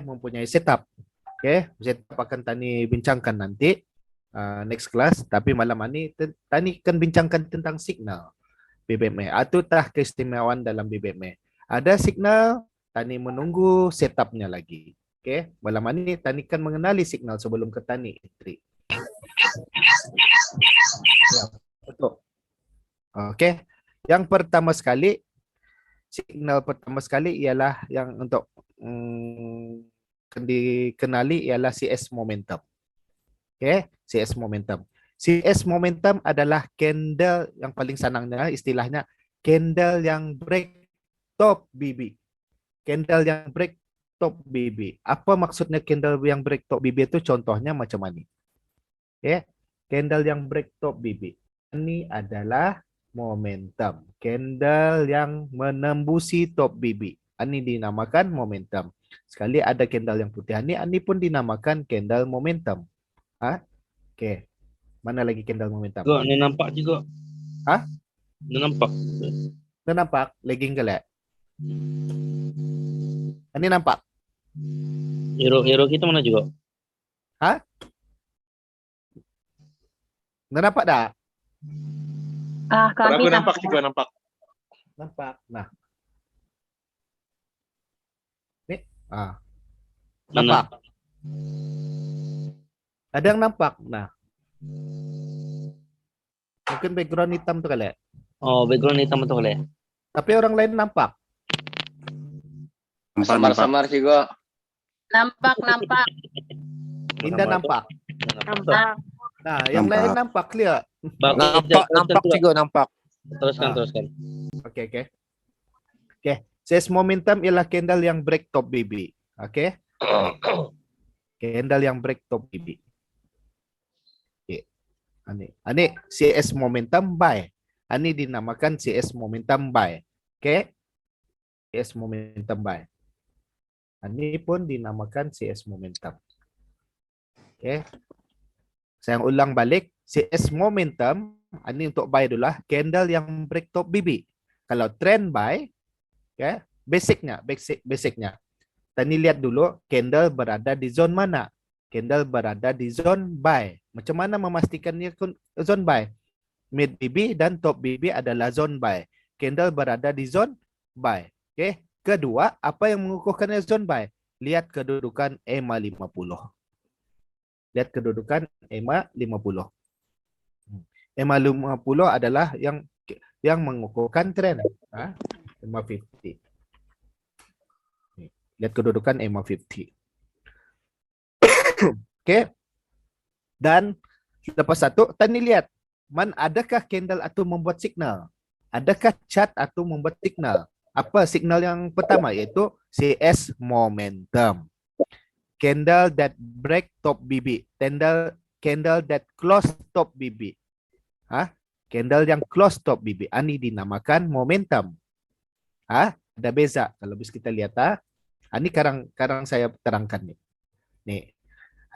mempunyai setup. Oke, setup akan Tani bincangkan nanti next class. Tapi malam ini Tani akan bincangkan tentang signal BBM. Atau tah keistimewaan dalam BBM. Ada signal, Tani menunggu setupnya lagi. Oke, malam ini Tani akan mengenali signal sebelum ke Tani entry. Ya, betul. Oke, yang pertama sekali, signal pertama sekali ialah yang untuk dikenali ialah CS momentum. Oke, CS momentum. CS momentum adalah candle yang paling senangnya istilahnya candle yang break top BB. Candle yang break top BB. Apa maksudnya candle yang break top BB itu? Contohnya macam ini. Oke, candle yang break top BB. Ini adalah momentum. Candle yang menembusi top BB. Ini dinamakan momentum. Sekali ada candle yang putih ini pun dinamakan candle momentum. Oke. Mana lagi candle momentum? Juga, ini nampak juga. Hah? Ini nampak. Ini nampak? Lagging ke lek? Ini nampak? Hero kita mana juga? Hah? Ini nampak tak? Kami nampak juga nampak. Nampak. Nah. Nih. Mana? Nampak. Ada yang nampak. Nah. Mungkin background hitam tuh kali. Oh, background hitam betul ya. Tapi orang lain nampak. Samar-samar juga. Nampak. Indah nampak. Nampak. Nah, yang lain nampak clear. Nampak juga nampak. Teruskan. Oke. CS momentum ialah candle yang break top BB. Oke. Candle yang break top BB. Oke. Ini CS momentum buy. Ini dinamakan CS momentum buy. Oke. CS momentum buy. Ini pun dinamakan CS momentum. Oke. Saya ulang balik. CS momentum, ini untuk buy dulu lah. Candle yang break top BB. Kalau trend buy, okay, basicnya. Tadi lihat dulu candle berada di zone mana. Candle berada di zone buy. Macam mana memastikan dia zone buy? Mid BB dan top BB adalah zone buy. Candle berada di zone buy. Okay. Kedua, apa yang mengukuhkan zone buy? Lihat kedudukan EMA 50. Lihat kedudukan EMA 50. EMA 50 adalah yang mengukuhkan trend. EMA 50. Lihat kedudukan EMA 50. Oke. Dan lepas satu, tadi lihat. Adakah candle atau membuat signal? Adakah chart atau membuat signal? Apa signal yang pertama? Yaitu CS momentum. Candle that break top BB. Candle that close top BB. Candle yang close top BB. Ini dinamakan momentum. Ada beza. Kalau bisa kita lihat. Ini sekarang saya terangkan nih.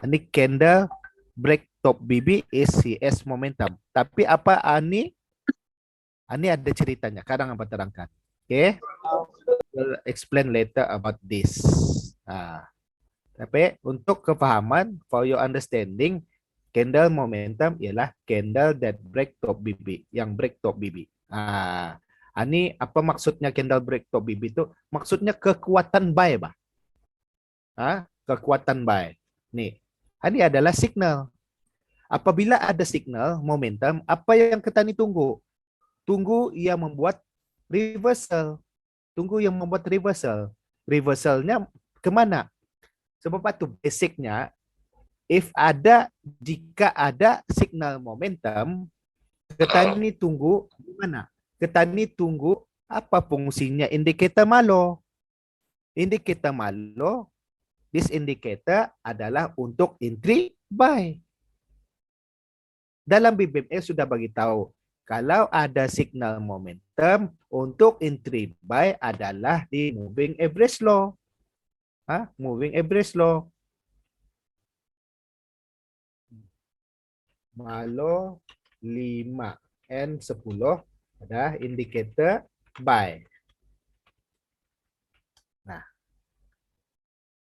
Ini candle break top BB is CS momentum. Tapi apa ini? Ini ada ceritanya. Sekarang apa terangkan. Okay. We'll explain later about this. Tapi untuk kefahaman, for your understanding, candle momentum ialah candle that break top BB. Yang break top BB. Ini apa maksudnya candle break top BB itu? Maksudnya kekuatan buy, bah. Kekuatan buy. Nih, ini adalah signal. Apabila ada signal momentum, apa yang kita tunggu? Tunggu ia membuat reversal. Reversalnya kemana? Sebab itu basicnya, jika ada signal momentum, kita ini tunggu di mana? Kita ini tunggu apa fungsinya indikator malo. Indikator malo, this indicator adalah untuk entry buy. Dalam BBM sudah bagi tahu, kalau ada signal momentum untuk entry buy adalah di moving average low. Moving average low. Malo 5 and 10 ada indikator buy. Nah,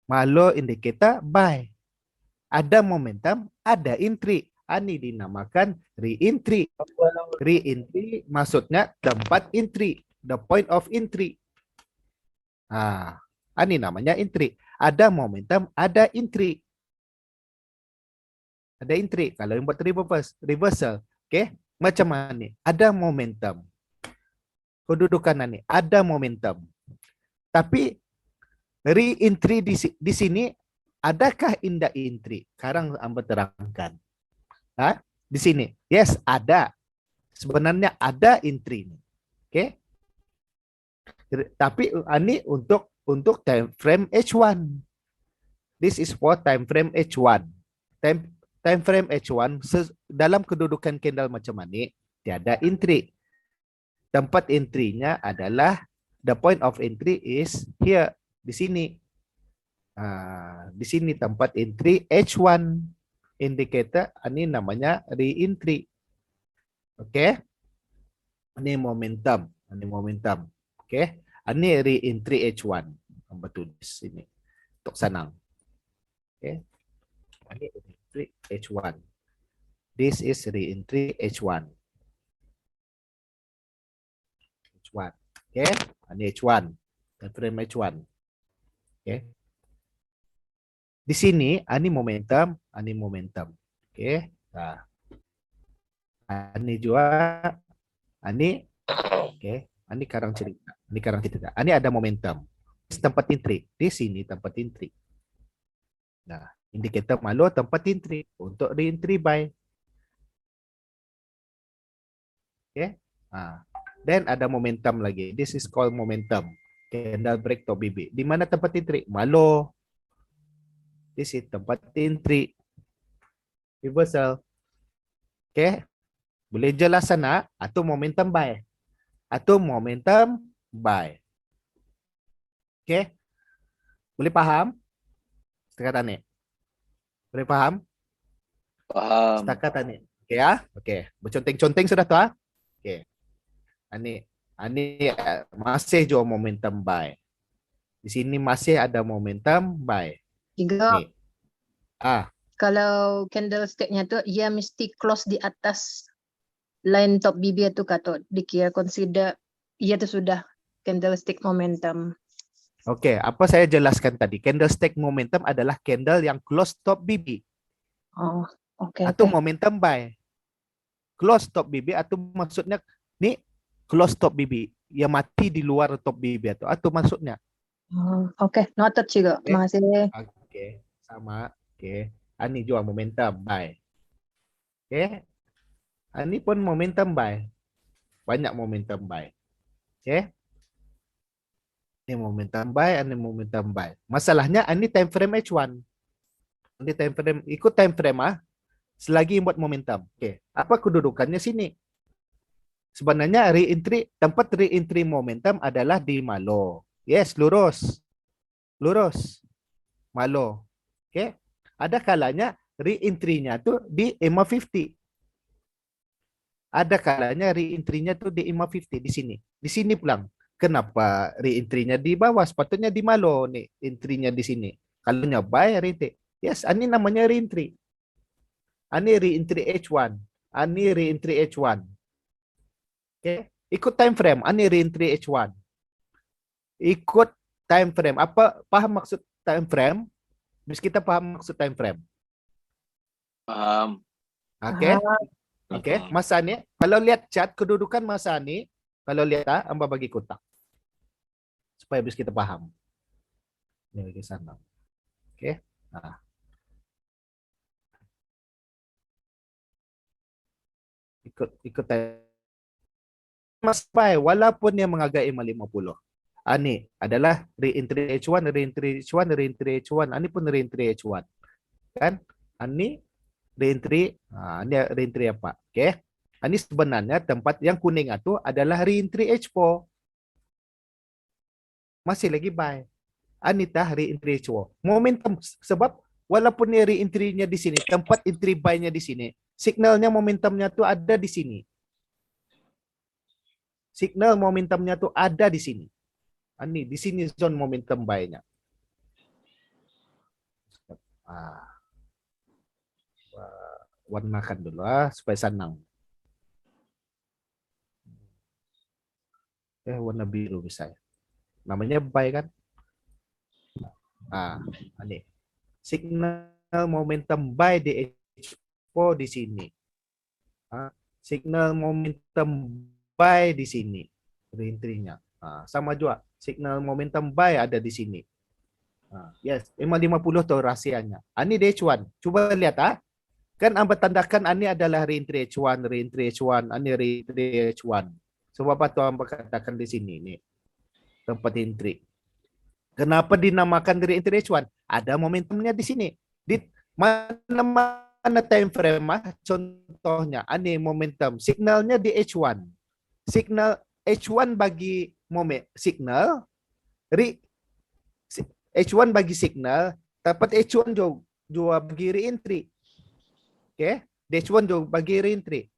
Malo indikator buy. Ada momentum, ada entry. Ini dinamakan re-entry. Re-entry maksudnya tempat entry, the point of entry. Ini namanya entry. Ada momentum, ada entry. Ada entry. Kalau yang buat reversal, okay? Macam mana ni? Ada momentum. Kedudukan ini ada momentum. Tapi re-entry di sini, adakah indah entry? Sekarang Amba terangkan. Di sini, yes ada. Sebenarnya ada entry. Okay? Tapi ini untuk time frame H1. This is for time frame H1. Time frame H1 dalam kedudukan candle macam ni tiada entry. Tempat entry-nya adalah the point of entry is here, di sini. Di sini tempat entry H1 indicator, ini namanya re-entry. Oke. Ini momentum, Oke. Ini re-entry H1. Hamba tulis sini untuk senang. Oke. Ini re-entry H1. This is re-entry H1. H1. Oke. Ini H1. Time frame H1. Oke. Di sini ini momentum, Oke. Nah. Ini juga ini oke. Ini karang cerita. Ini ada momentum. Tempat entry. Di sini tempat entry. Nah, indikator malo tempat entry untuk re-entry buy. Oke. Then ada momentum lagi. This is called momentum. Candle break top BB. Di mana tempat entry? Malo. This is tempat entry. Reversal. Oke. Boleh jelas sana atau momentum buy. Oke. Boleh paham? Setakat ini. Boleh paham? Paham. Setakat ini. Oke ya? Oke. Berconteng-conteng sudah tuh? Oke. Ini masih juga momentum buy. Di sini masih ada momentum buy. Juga Nih. kalau candlestick-nya tu ia mesti close di atas line top BB tu kata dikira consider ia tu sudah candlestick momentum. Oke, apa saya jelaskan tadi? Candlestick momentum adalah candle yang close top BB Oh, okey. atau momentum buy. Close top BB atau maksudnya ni close top BB yang mati di luar top BB atau maksudnya. Oh, okey, noted juga. Terima kasih. Oke, sama. Oke. Ini juga momentum buy. Oke. Ini pun momentum buy. Banyak momentum buy. Oke. Ini momentum buy. Masalahnya ini time frame H1. Ini time frame, ikut time frame selagi buat momentum. Oke. Apa kedudukannya sini? Sebenarnya tempat re-entry momentum adalah di malo. Yes, lurus. Malo. Oke. Ada kalanya re-entry-nya tuh di EMA 50. Ada kalanya re-entry-nya tuh di EMA 50 di sini. Di sini pulang. Kenapa re-entry-nya di bawah? Sepatutnya di malo nih, entry-nya di sini. Kalau buy re-entry. Yes, ini namanya re-entry. Ini re-entry H1. Ini re-entry H1. Oke. Ikut time frame. Ini re-entry H1. Ikut time frame. Apa paham maksud time frame? Bis kita paham maksud time frame. Paham. Oke. Oke, masa ni kalau lihat chat kedudukan masa ni, kalau lihat Amba bagi kotak. Supaya bis kita paham. Ini bagi sana. Oke. Nah. Ikut Mas Pai, walaupun yang mengagai 50. Ini adalah re-entry H1, re-entry H1, re-entry H1. Ini pun re-entry H1. Kan? Ini re-entry, ini re-entry apa? Oke. Ini sebenarnya tempat yang kuning itu adalah re-entry H4. Masih lagi buy. Ini tah re-entry H4. Momentum sebab walaupun ni re-entry-nya di sini, tempat entry buy-nya di sini, signalnya momentumnya tu ada di sini. Signal momentumnya tu ada di sini. Ini di sini zone momentum buy-nya. Ah, warnakan dulu supaya senang. Warna biru misalnya. Namanya buy kan? Ini signal momentum buy di Expo di sini. Signal momentum buy di sini. Reentry-nya. Sama juga. Signal momentum buy ada di sini. Yes, memang 50 tuh rahasianya. Ini di H1. Coba lihat Kan Anda tandakan ini adalah reentry H1, reentry H1, ini reentry H1. Sebab apa tuh Anda katakan di sini nih. Tempat entry. Kenapa dinamakan reentry H1? Ada momentumnya di sini. Di mana time frame contohnya ini momentum. Signalnya di H1. Signal H1 bagi signal H1 bagi signal, dapat H1 juga bagi reentry. Oke, H1 juga bagi reentry.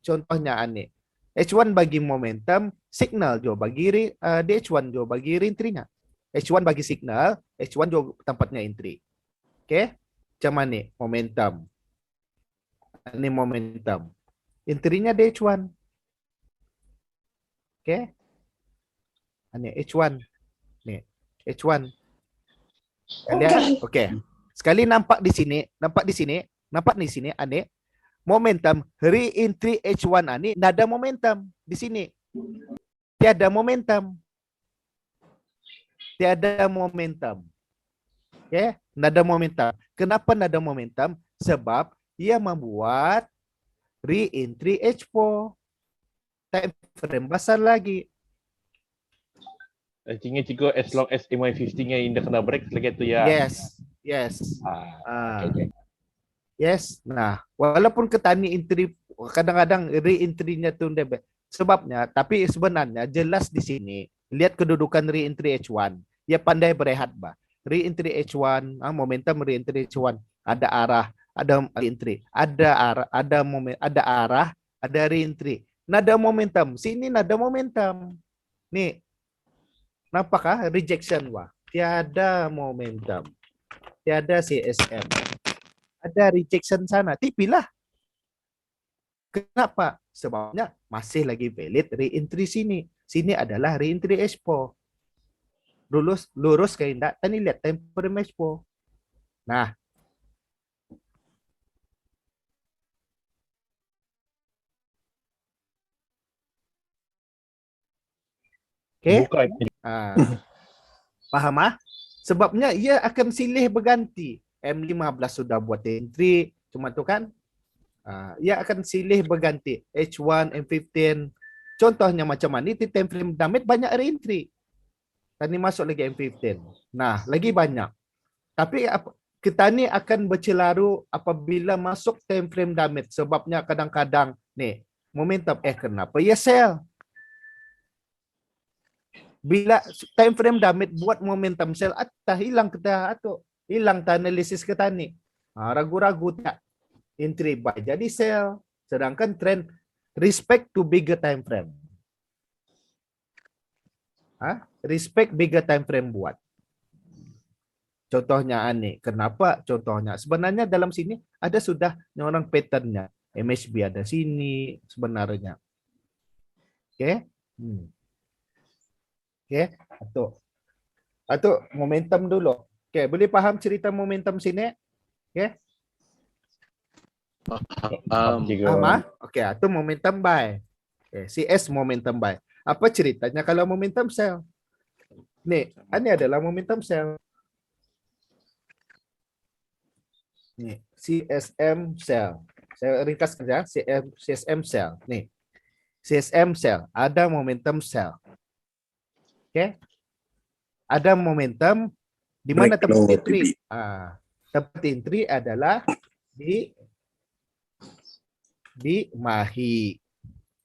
Contohnya ini. H1 bagi momentum, signal juga bagi H1 juga bagi reentry-nya. H1 bagi signal, H1 juga tempatnya entry. Oke, macam mana momentum. Ini momentum. Entry-nya di H1. Oke. Ini H1. Nih, H1. Lihat, oke. Sekali nampak di sini, nampak di sini, aneh. Momentum re-entry H1 ini nada momentum di sini. Tiada momentum. Tiada momentum. Oke, nada momentum. Kenapa nada momentum? Sebab ia membuat re-entry H4. Time frame besar lagi. Artinya cikgu as long as MY50-nya indah kena break lagi tu ya. Yes. Okay. Yes. Nah, walaupun ketani entry kadang-kadang re-entry-nya tu sebabnya, tapi sebenarnya jelas di sini lihat kedudukan re-entry H1. Ia pandai berehat bah. Re-entry H1, momentum re-entry H1 ada arah, ada re-entry, ada arah, ada re-entry. Nada momentum. Sini nada momentum. Nih. Nampakah rejection wah? Tiada momentum. Tiada CSM. Ada rejection sana. Tipilah. Kenapa? Sebabnya masih lagi valid re-entry sini. Sini adalah re-entry Expo. Lurus ke indak. Tadi lihat time frame Expo. Nah. Oke. Paham Sebabnya ia akan silih berganti. M15 sudah buat entry. Cuma tu kan. Ia akan silih berganti. H1, M15. Contohnya macam mana? Di time frame damit banyak reentry. Tadi masuk lagi M15. Nah, lagi banyak. Tapi kita ni akan bercelaru apabila masuk time frame damit. Sebabnya kadang-kadang nih momentum kenapa ya sell? Bila time frame damit buat momentum sell hilang kita atau hilang analisis kita ni. Ragu-ragu tak entry buy jadi sell. Sedangkan trend respect to bigger time frame. Respect bigger time frame buat. Contohnya aneh. Kenapa contohnya? Sebenarnya dalam sini ada sudah orang patternnya. MSB ada sini sebenarnya. Oke. Oke. Atau momentum dulu. Oke, boleh paham cerita momentum sini? Oke. Oke, atau momentum buy. CS momentum buy. Apa ceritanya kalau momentum sell? Nih, ini adalah momentum sell. Nih, CSM sell. Saya ringkas saja, CSM sell. Nih. CSM sell, ada momentum sell. Oke. Ada momentum di mana tempat entry? Tempat entry adalah di MAHI.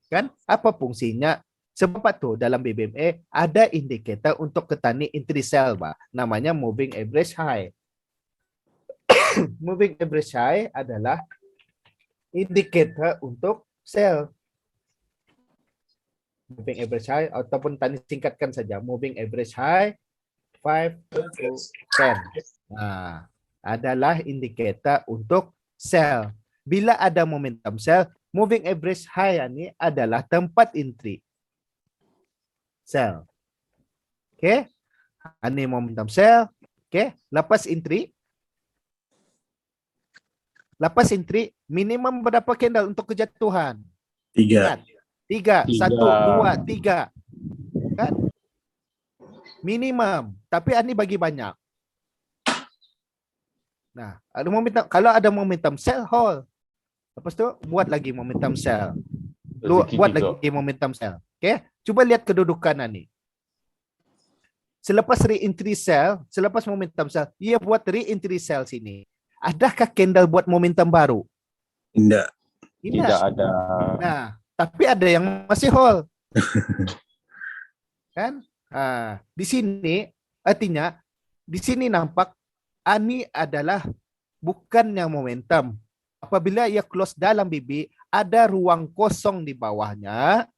Kan? Apa fungsinya? Sebab itu dalam BBMA ada indikator untuk ketani entry sell, bah. Namanya moving average high. Moving average high adalah indikator untuk sell. Moving average high ataupun tadi singkatkan saja moving average high 5 to 10. Nah, adalah indikator untuk sell. Bila ada momentum sell, moving average high ini adalah tempat entry sell. Okay? Ini momentum sell. Okay? Lepas entry, minimum berapa candle untuk kejatuhan? 3. Ingat, 3. 1, Tiga. 2, 3. Kan? Minimum. Tapi ini bagi banyak. Nah, ada momentum. Kalau ada momentum sell, hold. Lepas tu, buat lagi momentum sell. Buat lagi momentum sell. Okay? Cuba lihat kedudukan ini. Selepas re-entry sell, selepas momentum sell, ia buat re-entry sell sini. Adakah candle buat momentum baru? Tidak. Tidak ada. Nah, tapi ada yang masih hold. Kan? Di sini artinya di sini nampak ini adalah bukan yang momentum. Apabila ia close dalam BB, ada ruang kosong di bawahnya.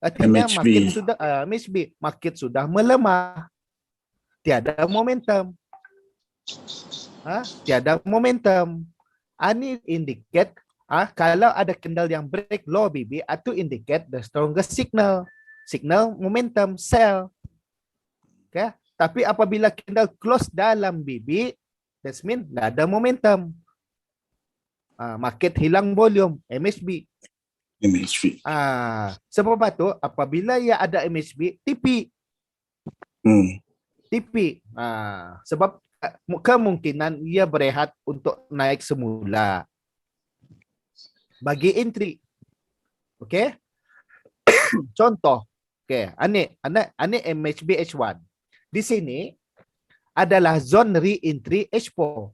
Artinya MHB. market sudah melemah. Tiada momentum. Tiada momentum. Ini indicate kalau ada candle yang break low BB, itu indicate the strongest signal. Signal momentum sell. Okay? Tapi apabila candle close dalam BB, that means nggak ada momentum. Market hilang volume, MHB. MHB. Sebab itu apabila ia ada MHB, TP. TP. Sebab kemungkinan ia berehat untuk naik semula. Bagi entry. Okey? Contoh. Okey, ini MHB H1. Di sini adalah zone re-entry H4.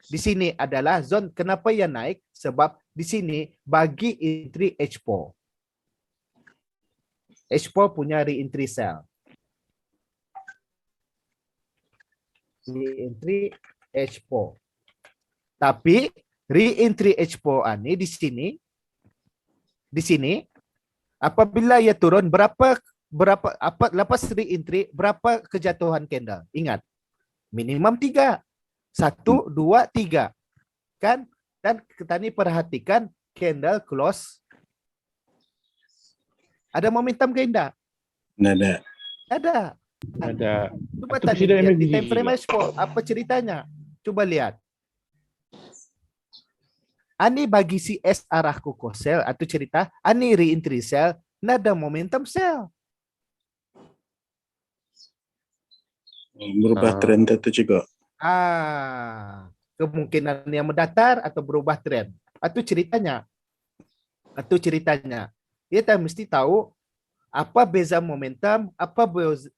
Di sini adalah zone kenapa ia naik? Sebab di sini bagi entry H4. H4 punya re-entry sell. Re-entry H4. Tapi re-entry H4 ini di sini apabila ia turun berapa lepas re-entry berapa kejatuhan candle? Ingat. Minimum 3. 1, 2, 3. Kan? Dan kita ni perhatikan candle close. Ada momentum ke tidak? Tidak ada. Ada. Cuba Atau tadi presiden lihat di MFBG time frame juga. H4. Apa ceritanya? Coba lihat. Ani bagi CS arah kukuh sell atau cerita ani re-entry sell, nada momentum sell. Berubah trend itu juga. Kemungkinan yang mendatar atau berubah trend. Itu ceritanya. Kita mesti tahu apa beza momentum, apa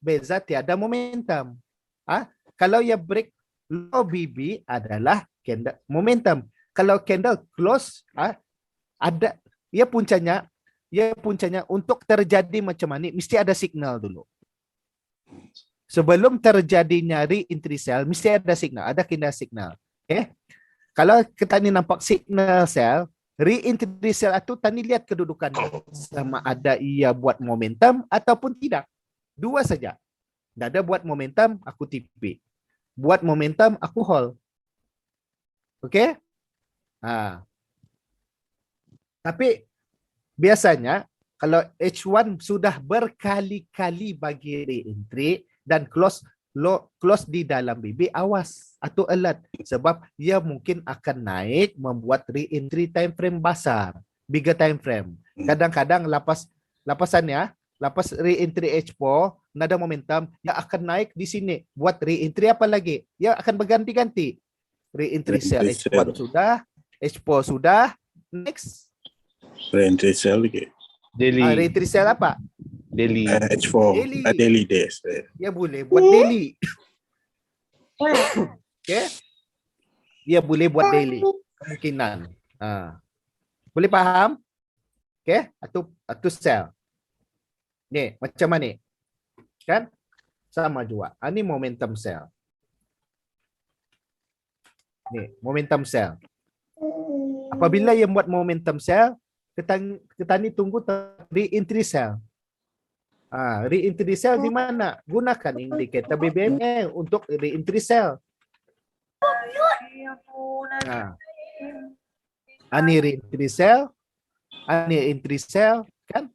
beza tiada momentum. Kalau ia break low BB adalah candle momentum. Kalau candle close, ada ia puncanya untuk terjadi macam ni mesti ada signal dulu. Sebelum terjadinya re-entry sell mesti ada signal, ada kena signal. Okay? Kalau kita ni nampak signal sell, re-entry sell itu tadi lihat kedudukan sama ada ia buat momentum ataupun tidak. Dua saja. Tidak ada buat momentum, aku TP. Buat momentum, aku hold. Okey? Tapi biasanya kalau H1 sudah berkali-kali bagi re-entry dan close di dalam BB, awas atau alert sebab ia mungkin akan naik membuat re-entry time frame besar, bigger time frame. Kadang-kadang lepas re-entry H4 nada momentum, ia akan naik di sini buat re-entry apa lagi? Ia akan berganti-ganti. Re-entry sell H1 sudah, H4 sudah, next Re-entry sell lagi. Daily. re-entry sell apa? Daily. H4. Daily. Daily days. Dia boleh buat daily. Okay? Dia boleh buat daily. Kemungkinan. Boleh faham? Okay? Atau sell. Ni, macam mana? Kan? Sama juga. Ini momentum sell. Ni, momentum sell. Apabila yang buat momentum sell, kita ni tunggu re-entry sell. Re-entry sell di mana? Gunakan indikator BBMA untuk re-entry sell. Nah, ani reentry cell, ani entry cell, kan?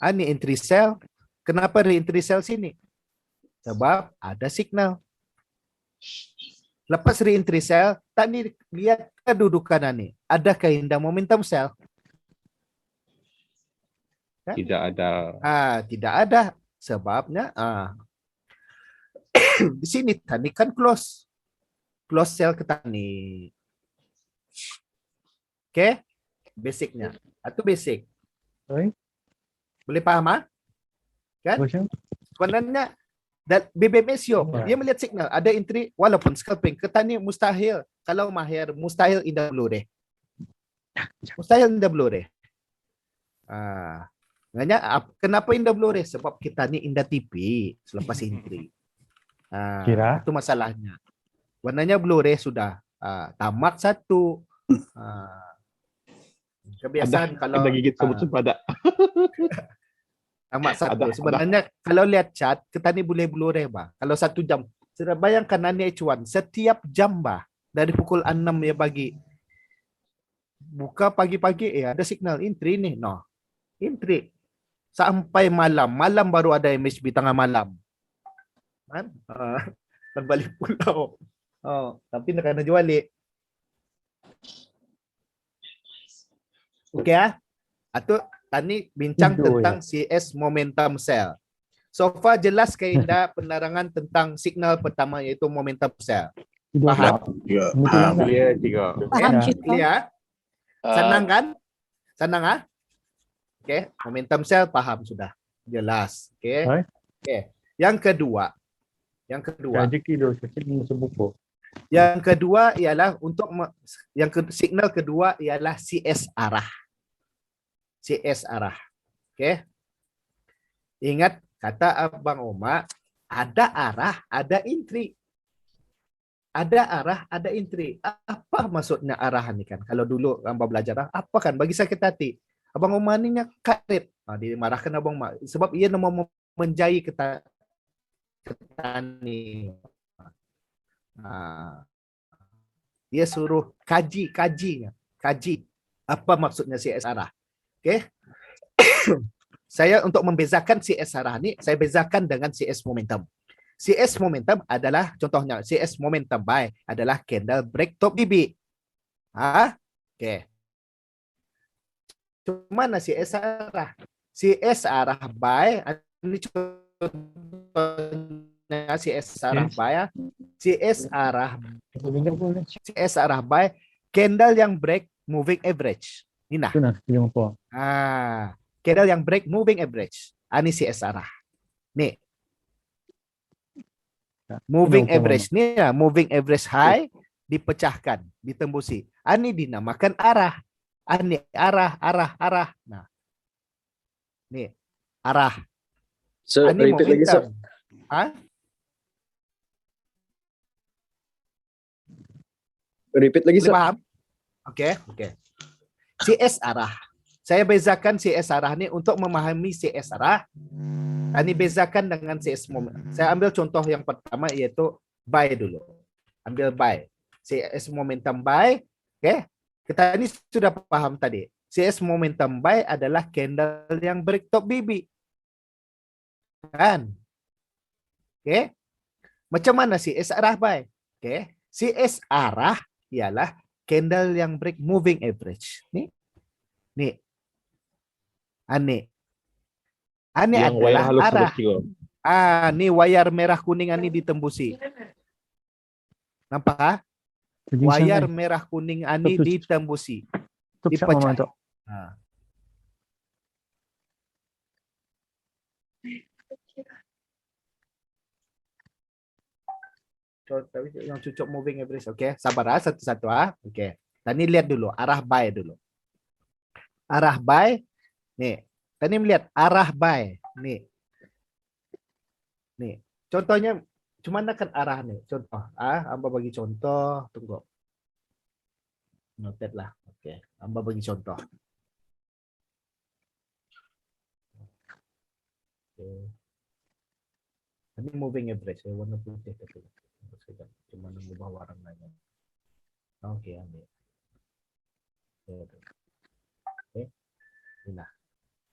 Ani entry cell. Kenapa reentry cell sini? Sebab ada signal. Lepas reentry cell, tak ni lihat kedudukan ani. Adakah indah momentum cell? Tidak ada. Tidak ada. Sebabnya di sini tadi kan close cell ke tani. Oke, basicnya. Itu basic. Sorry? Boleh paham? Kan? Question? Sebenarnya dan BBMSio Ya. dia melihat signal ada entry walaupun scalping ke tani mustahil. Kalau mahir mustahil indah blure. Mustahil indah blure. Makanya kenapa indah blure? Sebab kita ni indah tipi selepas entry. Kira? Itu masalahnya. Warnanya blure sudah tamat satu. Kebiasaan kalau Ada gigit sebut-sebut ada. tamat satu. Ada. Sebenarnya kalau lihat chat kita ni boleh blure bah. Kalau 1 jam. Sudah bayangkan Nani H1 setiap jam bah dari pukul 6 ya pagi. Buka pagi-pagi ada signal entry nih. No. Entry. Sampai malam. Malam baru ada MHB tengah malam. Kan? Kan balik pulau. Tapi nak kena jual balik. Okey Atau tadi bincang Itu, tentang CS momentum cell. So far jelas ke Indah penerangan tentang signal pertama iaitu momentum cell. Tidak. Faham? Juga Betul paham. tak? Clear juga. Paham, Ya. Cik. Clear? Senang Faham. kan? Senang Okey, momentum cell paham sudah. Jelas. Okey. Hai. Okey. Yang kedua. Jadi kilo saya sebuku. Yang kedua ialah untuk signal kedua ialah CS arah. CS arah. Okey. Ingat kata Abang Omar, ada arah, ada entry. Ada arah, ada entry. Apa maksudnya arah ni kan? Kalau dulu hamba belajar apa kan? Bagi sakit hati. Abang Omar ni karet. Dimarahkan Abang Omar sebab ia mau menjai ketani. Dia suruh kaji apa maksudnya CS arah. Okey. Saya untuk membezakan CS arah ni, saya bezakan dengan CS momentum. CS momentum adalah contohnya CS momentum buy adalah candle break top BB. Okey. Cuma CS arah. CS arah buy ini contohnya CS arah buy. CS arah buy candle yang break moving average. Ini nah. Itu nak film apa? Candle yang break moving average. Ini CS arah. Nih. Moving average ni moving average high dipecahkan, ditembusi. Ini dinamakan arah. Ini arah. Nah. Nih, arah. So, Ini repeat lagi, sir. momentum. Repeat lagi, Boleh sir. paham? Okey. CS arah. Saya bezakan CS arah ni untuk memahami CS arah. Ini bezakan dengan CS momentum. Saya ambil contoh yang pertama iaitu buy dulu. Ambil buy. CS momentum buy. Okey. Kita ini sudah paham tadi. CS momentum buy adalah candle yang break top BB. Kan? Okey. Macam mana CS arah buy? Okey. CS arah ialah candle yang break moving average. Nih. Ini Yang wayar adalah halus arah. kilo. Ni wayar merah kuning ini ditembusi. Nampak? Wayar merah kuning ini ditembusi. Dipecah. Yang cucuk moving average. Okey, sabar satu-satu Okey. Tadi lihat dulu arah buy dulu. Arah buy. Nih. Tadi melihat arah buy. Nih. Contohnya cuma kan arah nih. Contoh. Hamba bagi contoh. Tunggu. Noted lah. Okey. Hamba bagi contoh. Okay. Ini moving average. Warna putih tapi. ubah warnanya. Oke, ambil. Oke. Nah,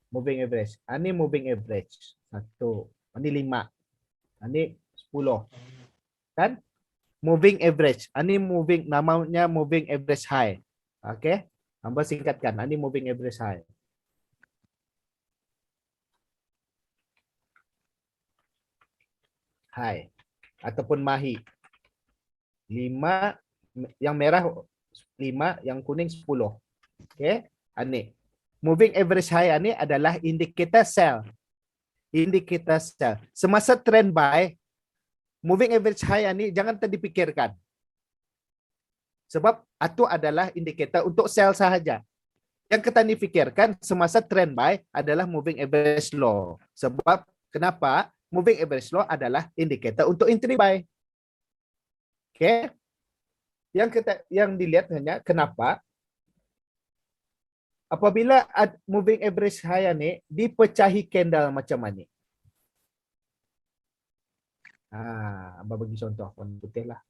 moving average. Ini moving average. 1. Ini 5. Ini 10. Kan? Moving average. Ini moving, namanya moving average high. Oke. Hamba singkatkan. Ini moving average high. High. Ataupun mahi. 5. Yang merah 5. Yang kuning 10. Oke. Ini. Moving average high ini adalah indikator sell. Indikator sell. Semasa trend buy, moving average high ini jangan dipikirkan. Sebab itu adalah indikator untuk sell sahaja. Yang kita dipikirkan semasa trend buy adalah moving average low. Sebab kenapa? Moving average low adalah indikator untuk entry buy. Oke. Yang dilihat hanya kenapa? Apabila moving average high ini dipecahi candle macam ni. Abang bagi contoh warna putih lah.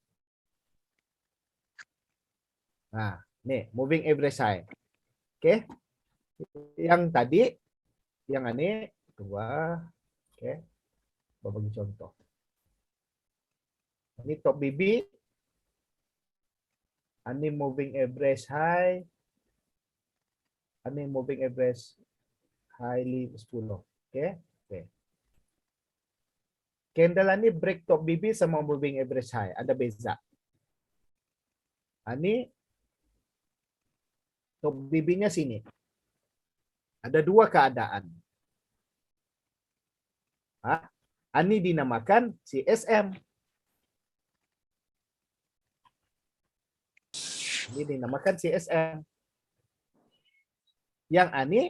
Nih moving average high. Oke. Yang tadi, yang ini 2. Oke. Abang bagi contoh. Ini top BB. Ini moving average high. Ini moving average highly 10. Oke. Oke. Candle ini break top BB sama moving average high. Ada beza. Ini top BB-nya sini. Ada 2 keadaan. Ini dinamakan CSM. Ini dinamakan CSM. Yang ini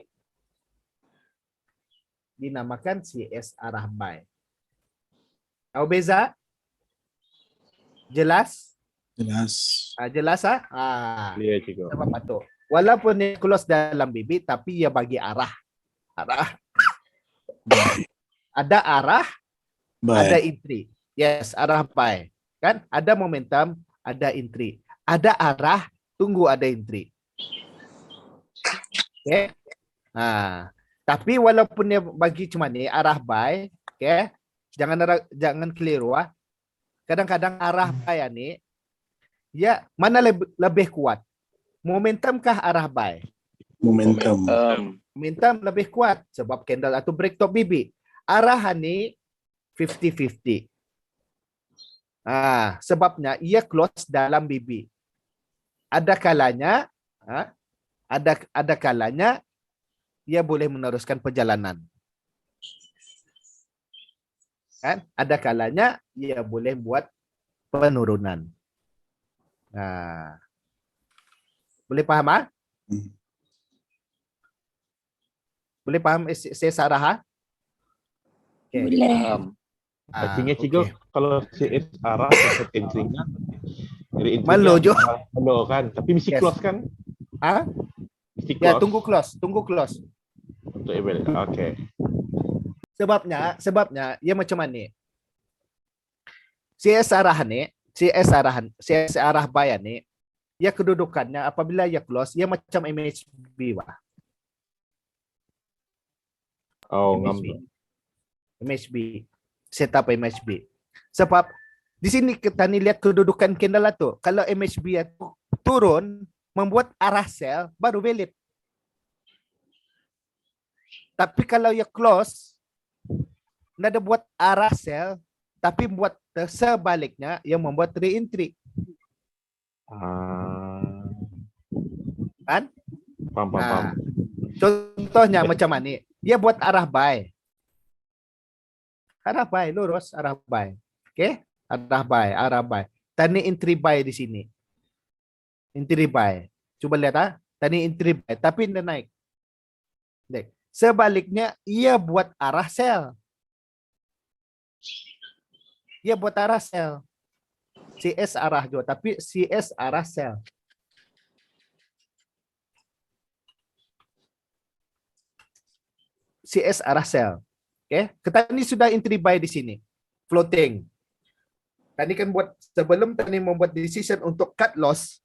dinamakan CS arah buy. Tahu beza? Jelas? Jelas. Jelas Clear cikgu. Sebab itu. Walaupun dia close dalam BB, tapi ia bagi arah. Buy. Ada arah, ada Buy. entry. Yes, arah buy. Kan? Ada momentum, ada entry. Ada arah, tunggu ada entry. Oke. Tapi walaupun dia bagi cuma ni arah buy, oke. Jangan keliru Kadang-kadang arah buy ni ya mana lebih kuat? Momentum kah arah buy? Momentum. Momentum lebih kuat sebab candle atau break top BB. Arah ni 50-50. Sebabnya ia close dalam BB. Ada kalanya ada kalanya ia boleh meneruskan perjalanan. Kan? Ada kalanya ia boleh buat penurunan. Boleh paham? Boleh paham saya sarah? Okay. Paham. Artinya cikgu, kalau CS arah untuk entry-nya dari entry Malu je. Malu kan, tapi mesti Yes. close kan? Mesti close. Ya, tunggu close. Untuk evaluate. Okey. Sebabnya ia macam mana? CS arah buy ni, ia kedudukannya apabila ia close, ia macam MHB Oh, MHB. Setup MHB. Sebab di sini kita ni lihat kedudukan candle tu. Kalau MHB itu turun, membuat arah sell baru valid. Tapi kalau ia close, tidak ada buat arah sell, tapi buat sebaliknya yang membuat re-entry. Kan? Paham. Contohnya macam mana? Dia buat arah buy. Arah buy, lurus arah buy. Oke? Arah buy. Tani entry buy di sini. Entry buy. Coba lihat Tani entry buy, tapi dia naik. Sebaliknya, ia buat arah sell. Ia buat arah sell. CS arah juga, tapi CS arah sell. CS arah sell. Oke, kita ini sudah entry buy di sini. Floating. Tadi kan sebelum tadi membuat decision untuk cut loss,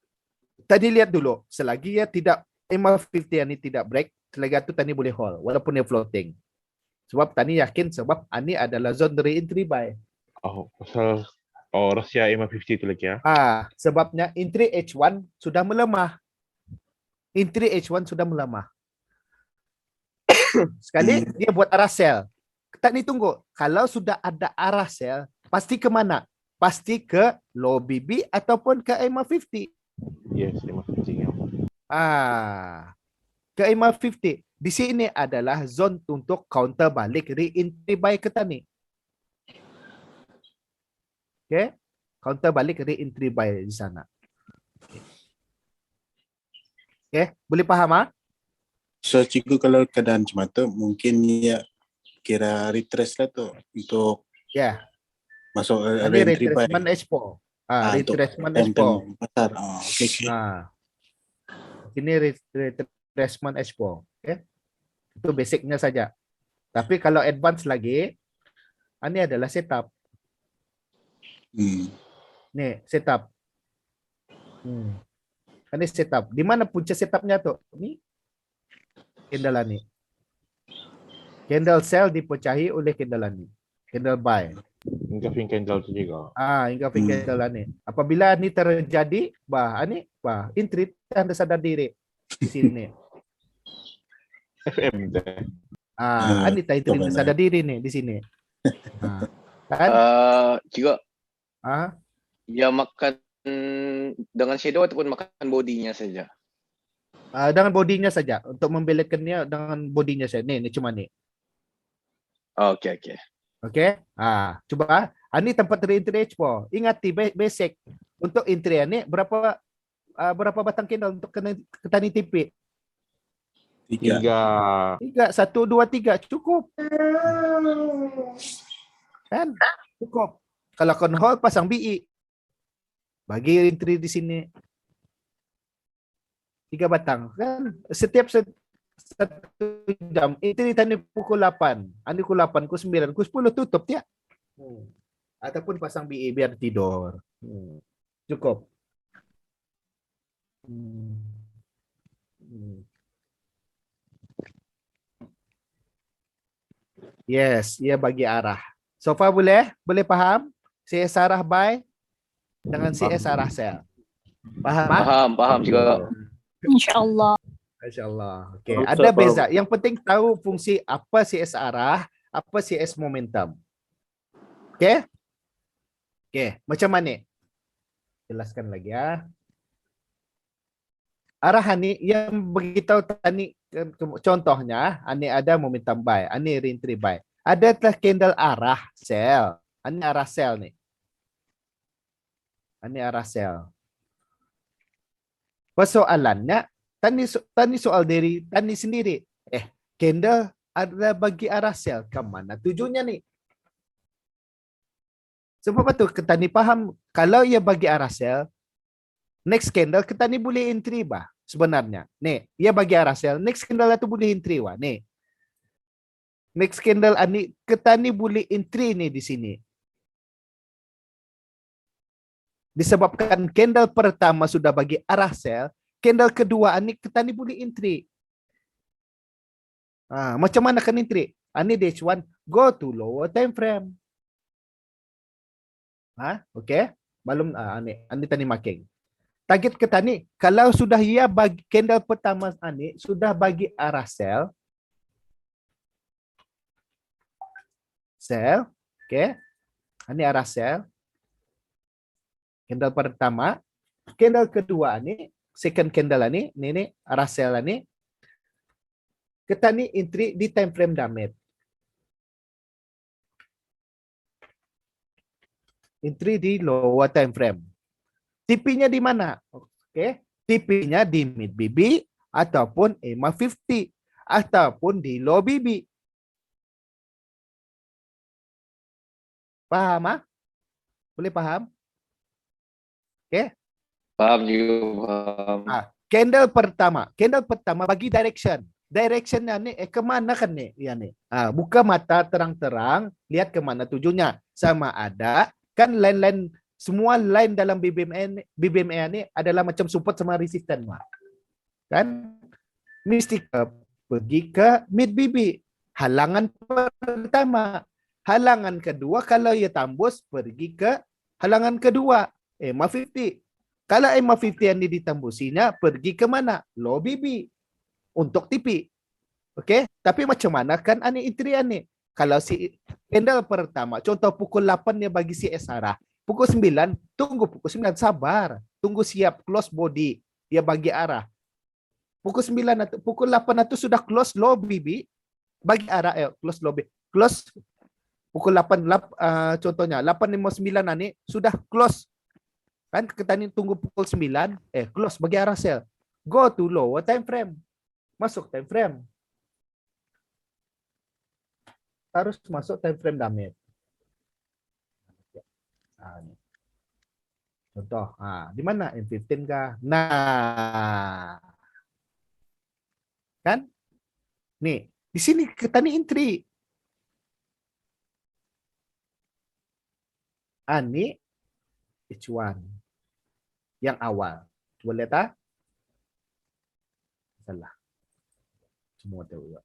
tadi lihat dulu, selagi ya tidak EMA50 ini tidak break, selagi itu tadi boleh hold, walaupun dia floating. Sebab tadi yakin sebab ini adalah zone re-entry buy. Oh, pasal Rusia EMA50 itu lagi ya. Sebabnya entry H1 sudah melemah. Entry H1 sudah melemah. Sekali dia buat arah sell. Tadi tunggu, kalau sudah ada arah sell, pasti kemana? Pasti ke low BB ataupun ke EMA50. Yes, EMA50 ya. Ke EMA50. Di sini adalah zone untuk counter balik re-entry buy ke tani. Okay? Counter balik re-entry buy di sana. Okay? Boleh faham? So, cikgu kalau keadaan macam tu, mungkin ya kira retrace lah tu untuk masuk Ini entry buy. retracement expo. Untuk Retracement time expo. pasar. Okay. Ini retracement expo. Okay? Itu basicnya saja. Tapi kalau advance lagi, ini adalah setup. Nih, setup. Ini setup. Di mana punca setupnya tuh? Ini candle ini. Candle sell dipecahi oleh candle ini. Candle buy. Engulfing candle itu juga. Engulfing candle ini. Apabila ini terjadi, entry Anda sadar diri di sini. FM deh. Ini entry sadar diri nih di sini. Kan? Juga. Dia makan dengan shadow ataupun makan bodinya saja. Dengan bodinya saja. Untuk membelokkannya dengan bodinya saja. Nih cuma nih. Oke. Oke. Coba. Ini tempat re-entry expo. Ingat basic. Untuk entry ini berapa batang candle untuk ketani TP? 3. 1, 2, 3 cukup. Kan? Cukup. Kalau kon hold pasang BI. Bagi entry di sini. 3 batang. Kan setiap 1 jam. Entry tadi pukul 8. Ani pukul 8, pukul 9, pukul 10 tutup ya. Ataupun pasang BI biar tidur. Cukup. Yes, ia bagi arah. Sofa boleh? Boleh paham? CS arah buy dengan CS arah sell. Paham? Paham juga. InsyaAllah. InsyaAllah. Oke, ada beza. Yang penting tahu fungsi apa CS arah, apa CS momentum. Oke? Oke, macam mana? Jelaskan lagi ya. Arah ini yang beritahu tadi contohnya, ini ada momentum buy, ini re-entry buy. Ada candle arah sell. Ini arah sell nih. Ini arah sell. Persoalannya, tadi soal dari tadi sendiri. Candle ada bagi arah sell. Kemana tujuannya nih? Sebab itu kita ni paham kalau ia bagi arah sell, next candle kita ni boleh entry bah sebenarnya. Nih, ia bagi arah sell, next candle itu boleh entry wah. Nih. Next candle ani kita ni boleh entry nih di sini. Disebabkan candle pertama sudah bagi arah sell, candle kedua ani kita ni boleh entry. Macam mana kan entry? Ani H1 go to lower time frame. Okey. Belum ani tadi marking. Target kita ni kalau sudah ia bagi candle pertama ani sudah bagi arah sell. Sell, okey. Ini arah sell. Candle pertama, candle kedua ni, second candle ni arah sell ni. Kita ni entry di time frame damage. Entry di lower time frame. TP-nya di mana? Oke, TP-nya di mid BB ataupun EMA50 ataupun di low BB. Paham? Boleh paham? Oke. Paham juga. Candle pertama bagi direction. Directionnya nih kemana kan nih? Ya nih. Buka mata terang-terang, lihat kemana tujuannya. Sama ada kan line-line semua line dalam BBME ini adalah macam support sama resistance, Mak. Kan? Mesti pergi ke mid BB. Halangan pertama. Halangan kedua, kalau ia tembus, pergi ke halangan kedua. MA50. Kalau MA50 ini ditembusinya, pergi ke mana? Low BB. Untuk TP. Okey? Tapi macam mana kan entry ni? Kalau si candle pertama, contoh pukul 8 dia bagi CS arah. Pukul 9, tunggu pukul 9, sabar. Tunggu siap, close body. Dia bagi arah. Pukul 9, pukul 8 itu sudah close low BB. Bagi arah, close low BB. Close, pukul 8, contohnya, 8.59 ni, sudah close. Kan kita ni tunggu pukul 9, close bagi arah sell. Go to lower time frame. Masuk time frame. Harus masuk time frame damage. Contoh, di mana M15 kah? Nah, kan? Nih, di sini kita nih entry. Ini H1 yang awal. Coba lihat salah. Semua tahu ya.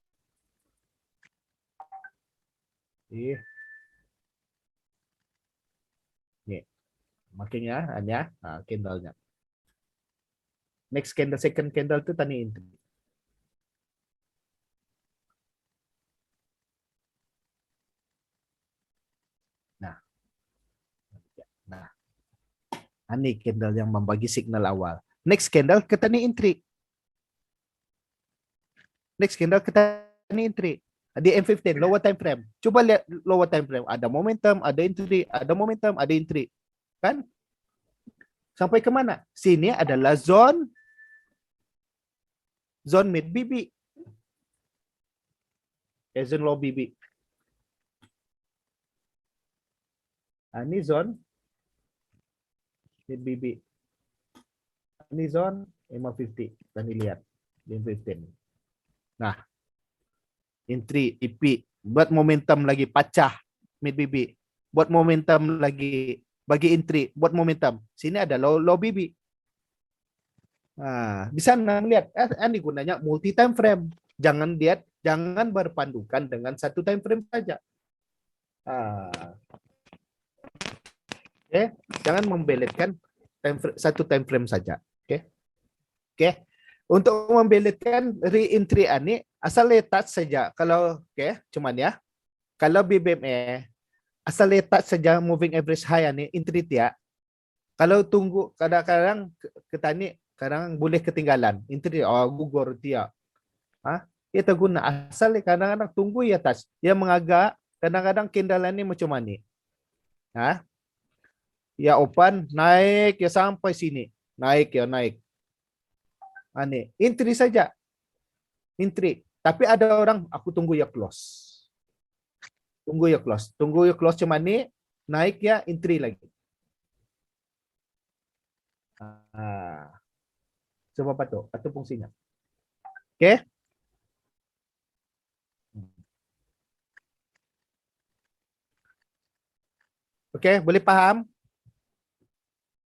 Nih, makanya hanya candle-nya. Next candle, second candle itu tadi entry. Ini candle yang membagi signal awal. Next candle kita nih entry. Next candle kita nih entry. Di M15 lower time frame. Coba lihat lower time frame. Ada momentum, ada entry, ada momentum, ada entry. Kan? Sampai ke mana? Sini adalah zone mid BB. Zone low BB. Ini zone mid BB. Ini zone MA50. Dan lihat di M15. Nah, entry IP buat momentum lagi pecah mid BB, buat momentum lagi bagi entry, buat momentum. Sini ada low BB. Bisa melihat ini gunanya multi time frame. Jangan berpandukan dengan satu time frame saja. Jangan membelitkan satu time frame saja. Oke. Untuk membelitkan re-entry ini asal letak saja. Kalau cuman ya. Kalau BBME asal letak saja moving average high ini entry dia. Kalau tunggu kadang-kadang kita ni kadang boleh ketinggalan entry gugur dia. Kita guna asal kadang-kadang tunggu ya atas. Dia mengagak kadang-kadang candle ini macam mana. Ya open naik ya sampai sini. Naik. Entry saja. Entry. Tapi ada orang, aku tunggu ya close. Tunggu ya close cuman nih, naik ya entry lagi. Coba apa tuh? Atau fungsinya. Oke. Oke, boleh paham?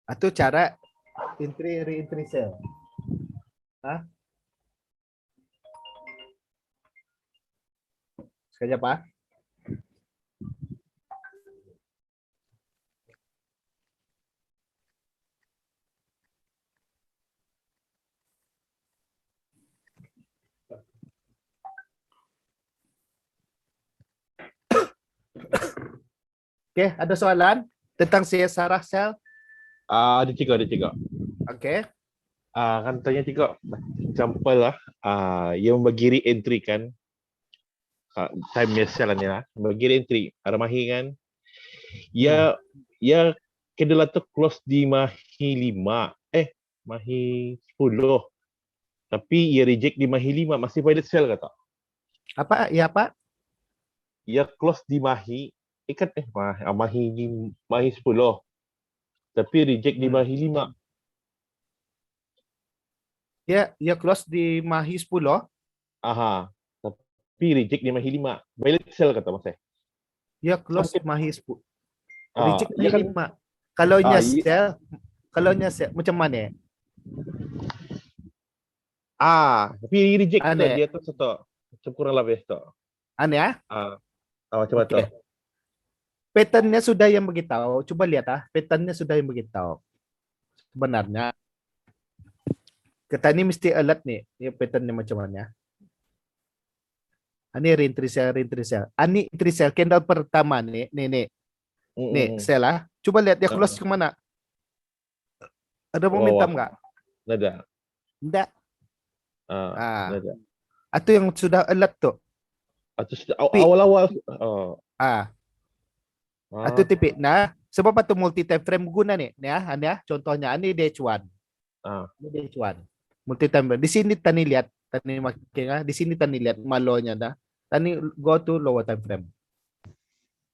Atau cara entry re-entry sell. Sekejap Oke, ada soalan tentang CSR sell? Ada tiga. Oke. Kan tanya tiga. Example lah. Yang bagi re-entry kan. Time biasa lah ni lah. Bagi re-entry. Ada mahi kan. Ya candle tu close di mahi 5. Mahi 10. Tapi ia reject di mahi 5. Masih valid sell kata. Apa? Ya close di mahi. Mahi 10. Tapi reject di mahi 5. Ya close di mahi 10. Tapi reject di mahi 5. Valid sell kata Mas. Ya close mahi 10. Reject mahi 5. Kalau nya iya. sell, macam mana? Tapi reject tu Aneh. dia tu satu. Macam kurang lebih tu. Aneh ya? Macam tu. Okey. Patternnya sudah yang beritahu. Coba lihat patternnya sudah yang beritahu. Sebenarnya kita ni mesti alert nih. Ini patternnya macam mana? Ini re-entry sell. Ini entry sell candle pertama nih. Nih sell lah. Coba lihat dia close ke mana? Ada momentum nggak? Ada. Tidak. Ada. Atau yang sudah alert tuh. Atau awal-awal. Atau tipik. Nah, sebab itu multi time frame guna nih. Ya, contohnya ini DH1. Ini DH1. Multi time frame. Di sini tani lihat, di sini tani lihat malonya dah. Tani go to lower time frame.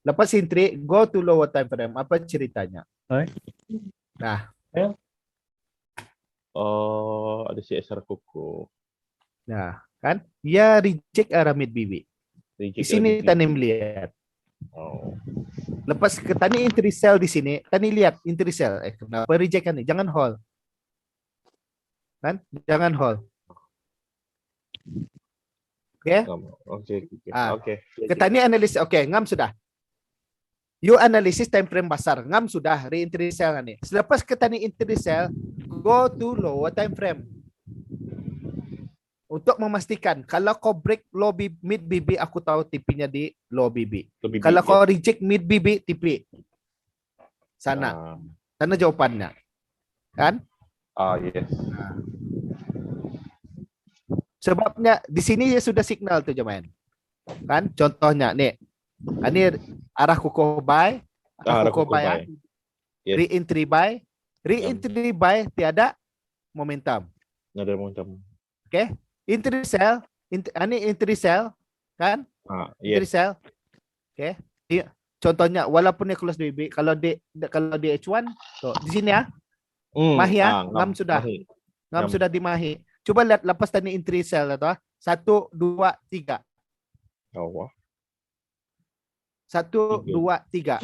Lepas entry, go to lower time frame. Apa ceritanya? Nah. Ada CSR Koko. Nah, kan? Ya reject arah mid BB. Di sini tani melihat. Lepas ke tani entry sell di sini, tani lihat entry sell. Kenapa reject kan nih? Jangan hold. Kan? Jangan hold. Oke? Oke. Kita ni analisis. Oke, ngam sudah. You analisis time frame besar. Ngam sudah re-entry sell nih. Selepas kita ni entry sell, go to lower time frame. Untuk memastikan kalau kau break low mid BB, aku tahu TP-nya di low BB. Kalau kau reject mid BB, TP. Sana. Sana jawapannya. Kan? Yes. Sebabnya di sini dia sudah signal tuh jemaah. Kan? Contohnya nih. Ini arah kukuh buy. Arah kukuh buy. Yes. Re-entry buy. Re-entry buy tiada momentum. Ada momentum. Oke. Entry sell. Ini entry sell. Kan? Entry sell. Oke. Contohnya walaupun dia close BB, kalau di H1 tuh di sini ya. Mahi ya. Ngam sudah. Ngam sudah di mahi. Coba lihat lepas tadi entry sell atau 1 2 3. 1 2 3.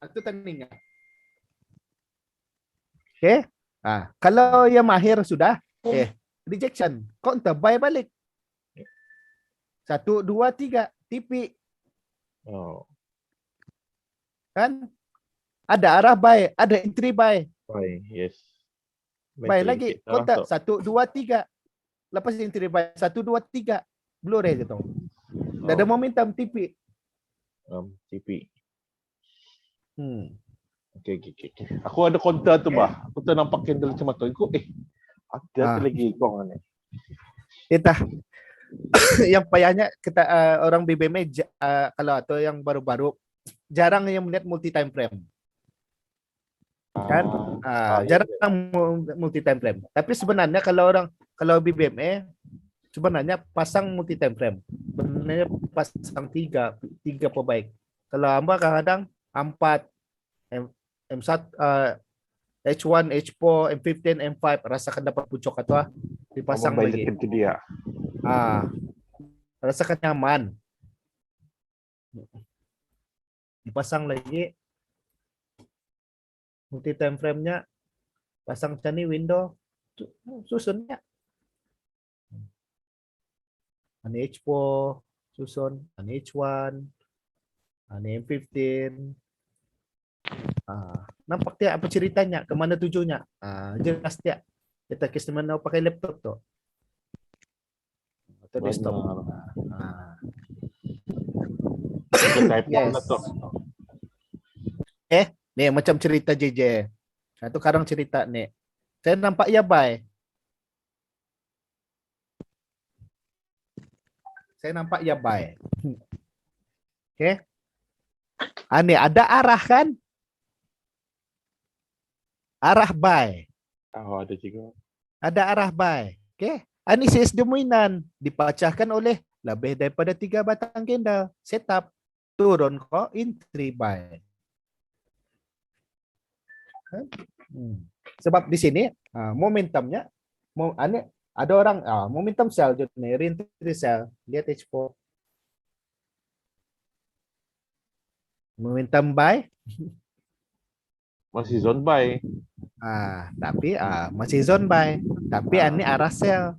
Itu tandingnya. Oke. Kalau yang mahir sudah, rejection. Kok entah buy balik. 1 2 3 TP. Kan? Ada arah buy, ada entry buy. Yes. Buy lagi. Kontak 1 2 3. Lepas entry buy 1 2 3. Blue ray gitu. Tidak ada momentum TP. TP. Okay. Aku ada kontra tu bah. Aku tu nampak candle macam tu. Aku ada lagi kong ni. Kita yang payahnya kita orang BBM kalau atau yang baru-baru jarang yang melihat multi time frame. Kan? Jarang multi time frame. Tapi sebenarnya kalau BBM sebenarnya pasang multi time frame. Sebenarnya pasang tiga perbaik. Kalau hamba kadang 4 M1 H1, H4, M15, M5 rasakan dapat pucuk atau dipasang lagi. Itu dia. Rasakan nyaman. Dipasang lagi multi time frame-nya, pasang cani window susunnya. Ani H4 susun, ani H1, ani M15. Nampak dia apa ceritanya, kemana tujuannya? Jelas dia. Kita customer mau pakai laptop tuh. Atau desktop. Yes. Nih macam cerita JJ. Itu sekarang cerita nih. Saya nampak ya buy. Saya nampak ya buy. Oke. Aneh ada arah kan? Arah buy. Ada juga. Ada arah buy. Oke. Ini CS dominan dipecahkan oleh lebih daripada 3 batang candle. Setup turun kok entry buy. Sebab di sini momentumnya ada orang momentum sell jadi entry sell lihat H4 Momentum buy. Masih zone buy. Tapi masih zone buy. Tapi ini arah sell.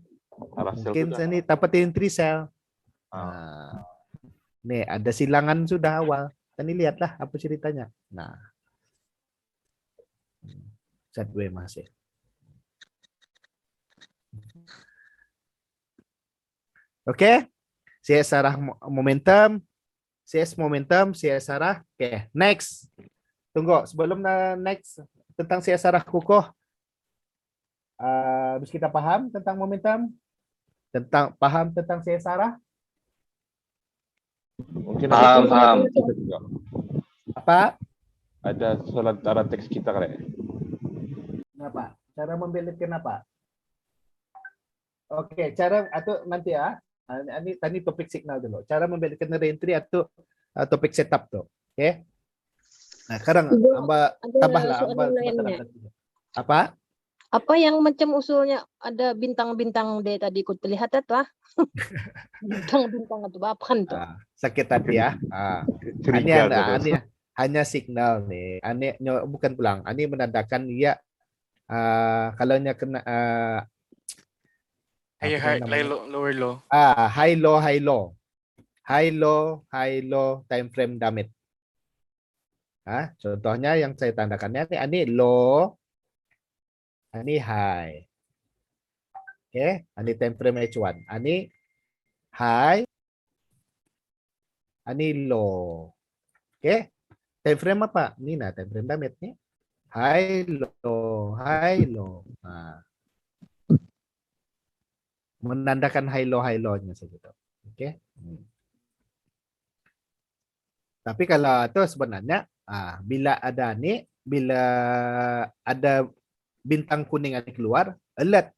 Arah sell Mungkin sudah. ini dapat entry sell. Nih ada silangan sudah awal. Tadi lihatlah apa ceritanya. Nah, sideways masih. Oke, CS arah momentum, CS momentum, CS arah. Oke, next. Tunggu sebelum next tentang CS arah kukuh. Habis kita paham tentang momentum, paham tentang CS arah. Mungkin Paham, paham. Apa? Ada sementara teks kita kali. Kenapa? Cara membelitkan apa? Oke, cara atau nanti ya. Ini tadi topik signal dulu. Cara membelitkan reentry atau topik setup tuh. Oke. Nah, sekarang tambahlah apa? Apa yang macam usulnya ada bintang-bintang D tadi ikut terlihat itu ah? Bintang-bintang atau apa tuh? Sakit hati ya. Ini hanya signal nih. Bukan pulang. Ini menandakan dia kalau nya kena high low, lower low. High low time frame damage. Contohnya yang saya tandakannya ini low, ini high. Oke, ini time frame H1. Ini high, ini low. Oke, time frame apa? Ini nah time frame damage nih. High low. Menandakan high low-nya saja. Oke. Tapi kalau itu sebenarnya bila ada bintang kuning yang keluar, alert.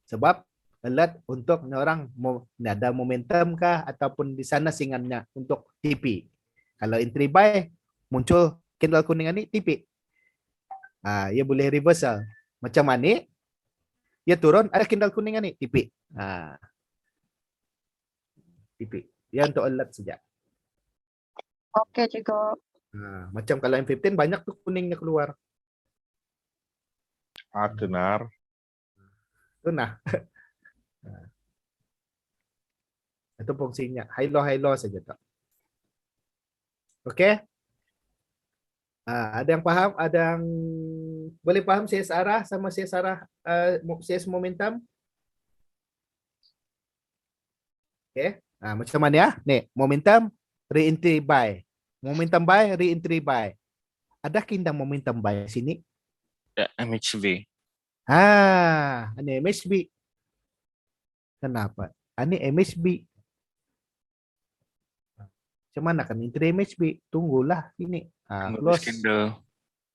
Sebab alert untuk orang ada momentum kah ataupun di sana singannya untuk TP. Kalau entry buy muncul candle kuning ini TP. Ia boleh reversal. Macam mana? Ia turun ada candle kuning ini TP. TP. Dia untuk alert saja. Oke, Ciko. Macam kalau M15 banyak tuh kuningnya keluar. Benar. Itu itu fungsinya. High low saja tuh. Oke. Ada yang paham? Ada yang boleh paham CS arah sama CS arah CS momentum? Oke. Macam mana ya? Nih, momentum re-entry buy. Momentum buy, re-entry buy. Ada kindang momentum buy sini? Ya, MHB. Ini MHB. Kenapa? Ini MHB. Cuman akan entry MHB. Tunggulah ini. Close.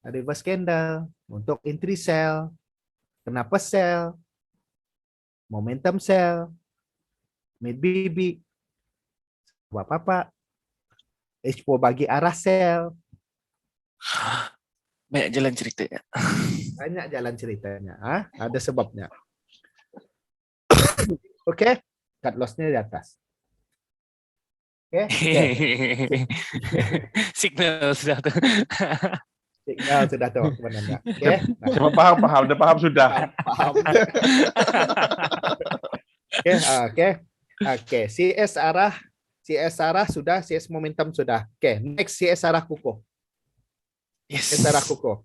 Reverse candle. Untuk entry sell. Kenapa sell? Momentum sell. Mid BB. Apa-apa. Expo bagi arah sell. Banyak jalan ceritanya. Banyak jalan ceritanya. Ada sebabnya. Oke. Cut loss-nya di atas. Oke. Signal sudah tuh. Signal sudah tuh sebenarnya. Oke. Siapa paham, udah paham sudah. Paham. Oke. CS arah sudah, CS momentum sudah. Oke, next CS arah kukuh. Yes. CS arah kukuh.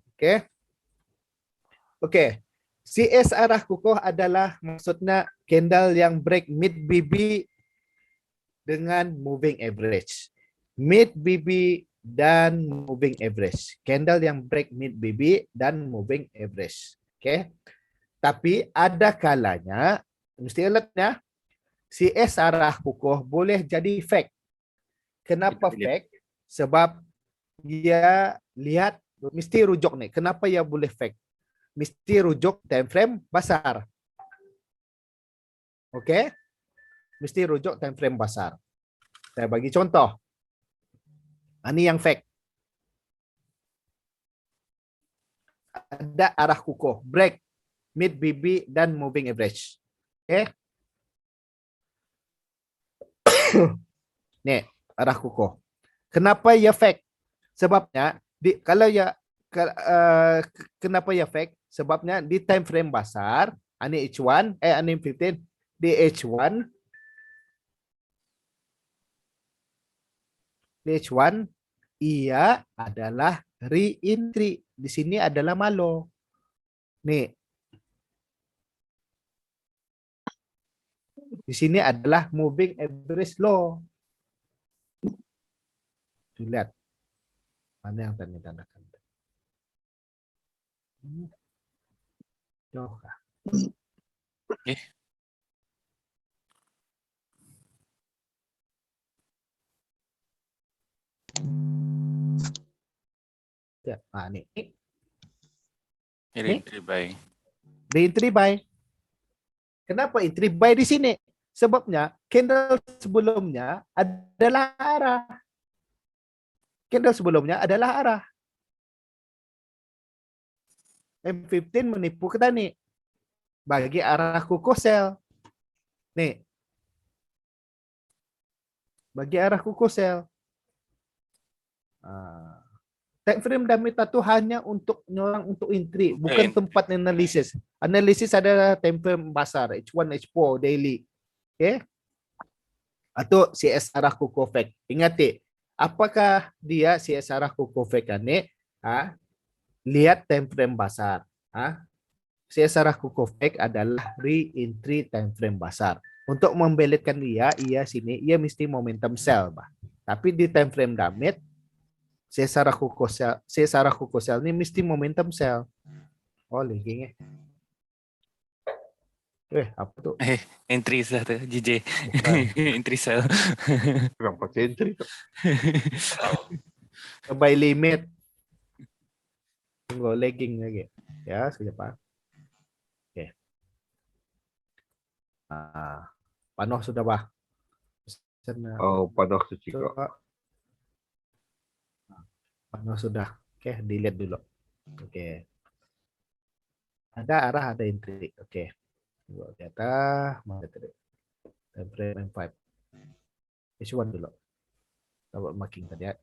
Oke. CS arah kukuh adalah maksudnya candle yang break mid BB dengan moving average. Mid BB dan moving average. Candle yang break mid BB dan moving average. Oke. Tapi ada kalanya, mesti ingat ya, CS arah kukuh boleh jadi fake. Kenapa fake? Sebab dia lihat mesti rujuk nih. Kenapa ya boleh fake? Mesti rujuk time frame besar. Oke? Mesti rujuk time frame besar. Saya bagi contoh. Ini yang fake. Ada arah kukuh, break, mid BB dan moving average. Oke? Nih, arah kukuh. Kenapa ya fake? Sebabnya kalau ya kenapa ya fake? Sebabnya di time frame besar, ani H1, ani 15 di H1 ia adalah re-entry. Di sini adalah malo. Nih. Di sini adalah moving average low. Lihat. Mana yang tadi tandakan? Jauh kah? Okay. Ya, ini. Entry buy. Di entry buy. Kenapa entry buy di sini? Sebabnya candle sebelumnya adalah arah. Candle sebelumnya adalah arah. M15 menipu kita nih. Bagi arah kuku sell. Nih. Bagi arah kuku sell. Time frame Damita itu hanya untuk nyorang untuk entry, bukan tempat analisis. Analisis ada time frame besar, H1, H4, daily. Oke? Atau CS arah kuku fake. Ingat, apakah dia CS arah kuku fake ini? Lihat time frame besar. CS arah kuku fake adalah re-entry time frame besar. Untuk membelitkan dia sini, ia mesti momentum sell, bah. Tapi di time frame damit, Cesar kuku sell ini mesti momentum sell. Oh, linking. Apa tuh? Entry sah tu, JJ. Entry sell. Kurang pakai entry tu. Buy limit. Tunggu lagging lagi. Ya, sekejap. Oke. Panuh sudah, bah. Oh, panuh tu Ciko. Panuh sudah. Oke, dilihat dulu. Oke. Ada arah, ada entry. Oke. Gua kata mana tadi? Time frame M5. H1 dulu. Coba marking tadi ya.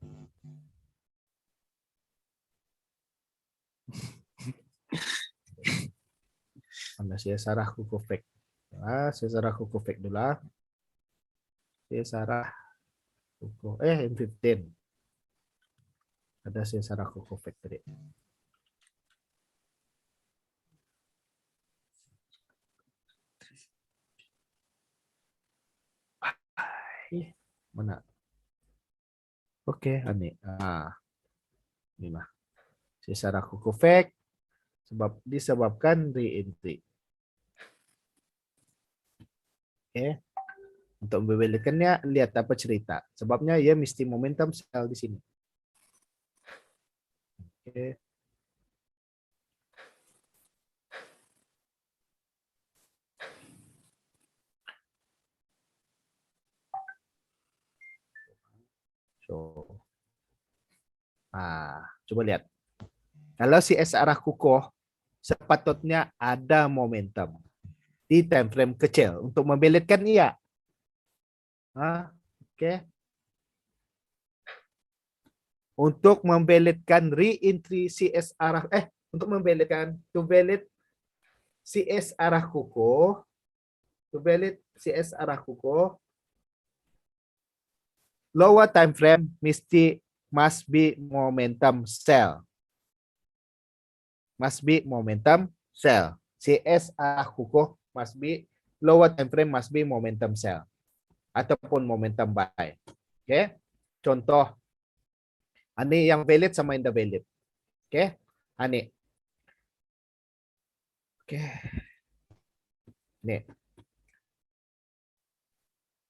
Mana saya sarah kuku fake. Saya sarah kuku fake dulu. Saya sarah kuku M15. Ada saya sarah kuku fake tadi. Mana? Oke, ini. Ini mah. Saya sarah kuku fake disebabkan re-entry. Oke. Untuk membelikannya, lihat apa cerita. Sebabnya ia mesti momentum sell di sini. Oke. So, coba lihat. Kalau CS arah kukuh, sepatutnya ada momentum di time frame kecil untuk membelitkan ia. Oke. Untuk membelitkan re-entry CS arah untuk membelitkan to belit CS arah kukuh, to belit CS arah kukuh, lower time frame must be momentum sell. Must be momentum sell. CS arah kukuh must be lower time frame must be momentum sell ataupun momentum buy. Oke. Contoh ini yang valid sama yang valid. Oke. Ini. Oke. Ini.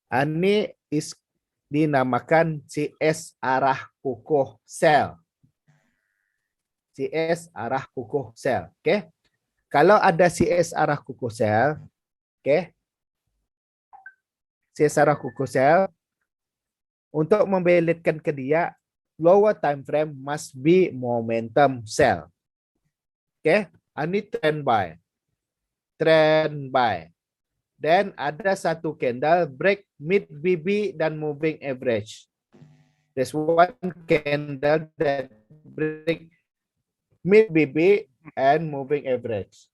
Ini dinamakan CS arah kukuh sell. CS arah kukuh sell. Oke. Kalau ada CS arah kukuh sell, oke. CS arah kukuh sell untuk membelitkan ke dia lower time frame must be momentum sell. Oke. Ini trend buy. Trend buy. Dan ada satu candle break mid BB dan moving average. There's one candle that break mid BB and moving average.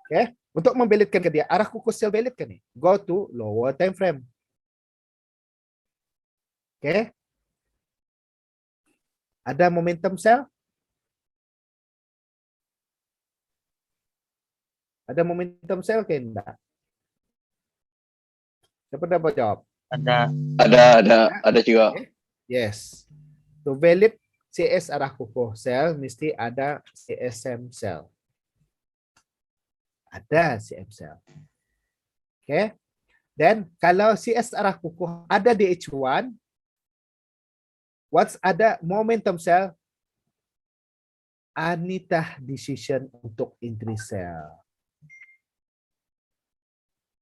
Okay? Untuk membelitkan ke dia, arah kuku sell belit kan nih? Go to lower time frame. Okay? Ada momentum sell? Ada momentum sell ke enggak? Siapa dapat jawab? Ada juga. Okay. Yes. To valid CS arah kuku sell mesti ada CSM sell. Ada CM sell. Oke. Okay. Dan kalau CS arah kuku ada di H1, once ada momentum sell, Anita decision untuk entry sell.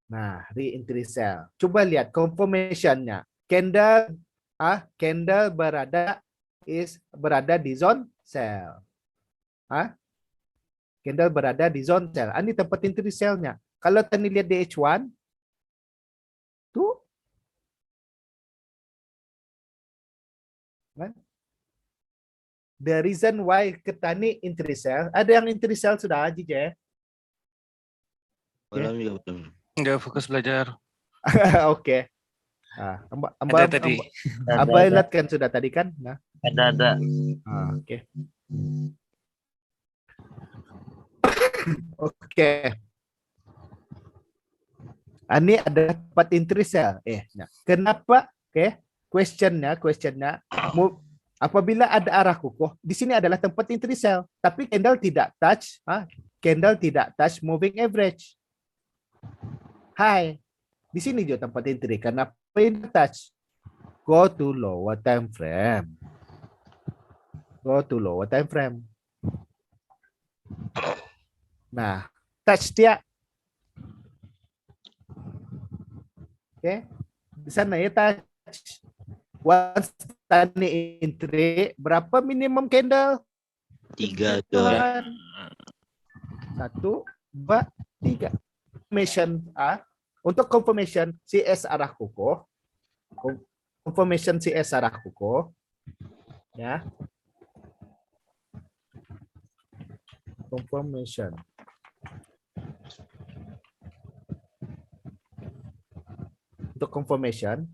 Nah, re-entry sell. Coba lihat confirmation-nya. Candle berada di zone sell. Candle berada di zone sell. Ini tempat entry sell-nya. Kalau tadi lihat di H1, tuh. Kan? The reason why ketani entry sell, ada yang entry sell sudah, JJ? Enggak fokus belajar. Oke. Ada tadi. Amba lihat kan sudah tadi kan? Nah. Ada. Oke. Oke. Ini ada tempat entry sell. Nah. Kenapa? Oke. Questionnya, apabila ada arah kukuh, di sini adalah tempat entry sell, tapi candle tidak touch moving average. Hai, di sini juga tempat entry. Kenapa ini touch? Go to lower time frame. Go to lower time frame. Nah, touch dia. Oke, di sana ya touch. Once tani entry, berapa minimum candle? 3. 1, 2, 3. Confirmation untuk confirmation CS arah kukuh. Confirmation CS arah kukuh. Ya. Confirmation. Untuk confirmation,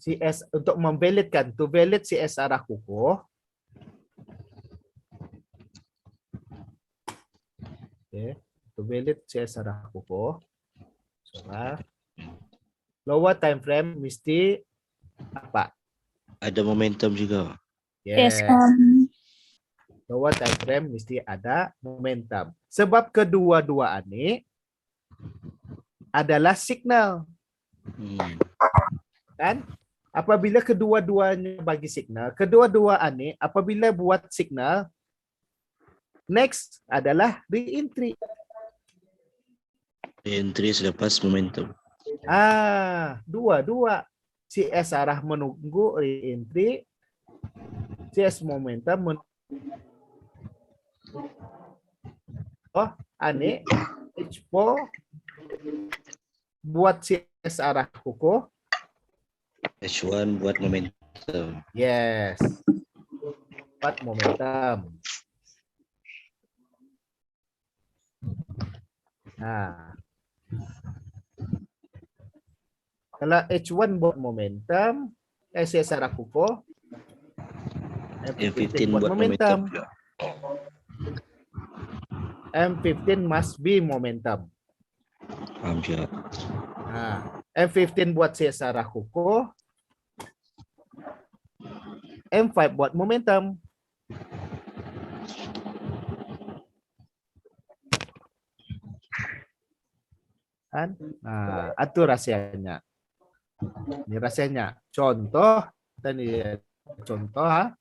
CS untuk memvalidkan, to valid CS arah kukuh. Oke, to valid CS arah kukuh. Lower time frame mesti apa? Ada momentum juga. Yes. Lower time frame mesti ada momentum. Sebab kedua-dua ini adalah signal. Kan? Apabila kedua-duanya bagi signal, kedua-dua ini apabila buat signal, next adalah re-entry. Re-entry selepas momentum. Dua-dua. CS arah menunggu re-entry, CS momentum ane H4 buat CS arah kukuh. H1 buat momentum. Yes. Buat momentum. Nah. Kalau H1 buat momentum, CS arah kukuh. M15 buat momentum. M15 must be momentum. Paham juga. Nah, M15 buat CS arah kukuh. M5 buat momentum. Kan? Nah, itu rahasianya. Ini rahasianya. Contoh, tadi contoh,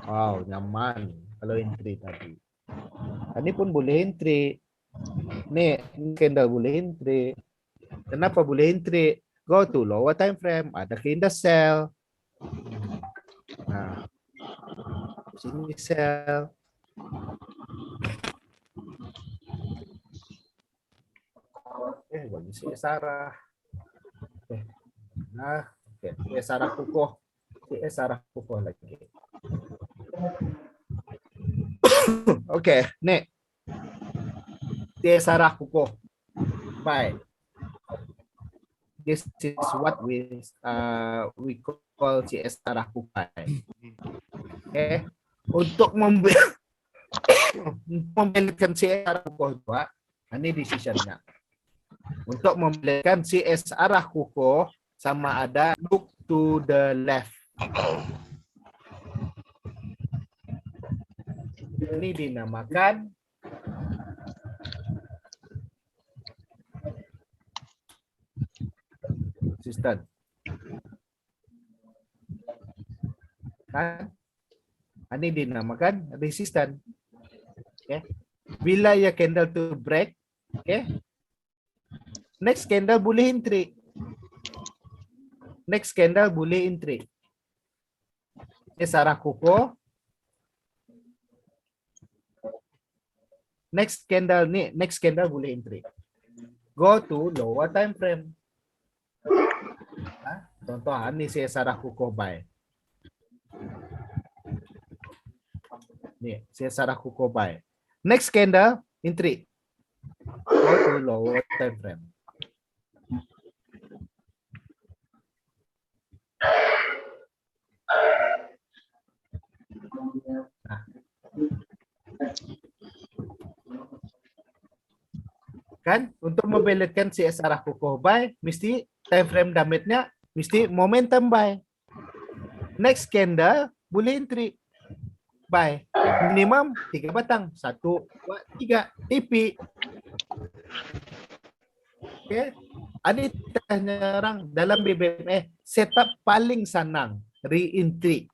wow, nyaman kalau entry tadi. Ini pun boleh entry. Nih, candle boleh entry. Kenapa boleh entry? Go to lower time frame, ada candle sell. Nah, sini sell. Bagi si Sarah. Nah, okay. CS arah kukuh. CS arah kukuh lagi. Okay, nih. CS arah kukuh. Bye. This is what we call CS arah kukuh. Okay. Untuk membelikan CS arah kukuh dua, ini decision-nya. Untuk membelikan CS arah kukuh sama ada look to the left. Ini dinamakan resistance. Kan? Ini dinamakan resistance. Okay. Bila ya candle to break, okay. Next candle boleh entry. Next candle boleh entry. Ini arah kukuh. Next candle ni, next candle boleh entry. Go to lower time frame. Contoh ini saya arah kukuh buy. Ni, saya arah kukuh buy. Next candle entry. Go to lower time frame. Nah. Kan untuk membelikan CS arah kukuh buy mesti time frame damage-nya mesti momentum buy. Next candle boleh entry buy. Minimum 3 batang. 1, 2, 3 TP. Okay. Ini tanya orang dalam BBM setup paling senang re-entry.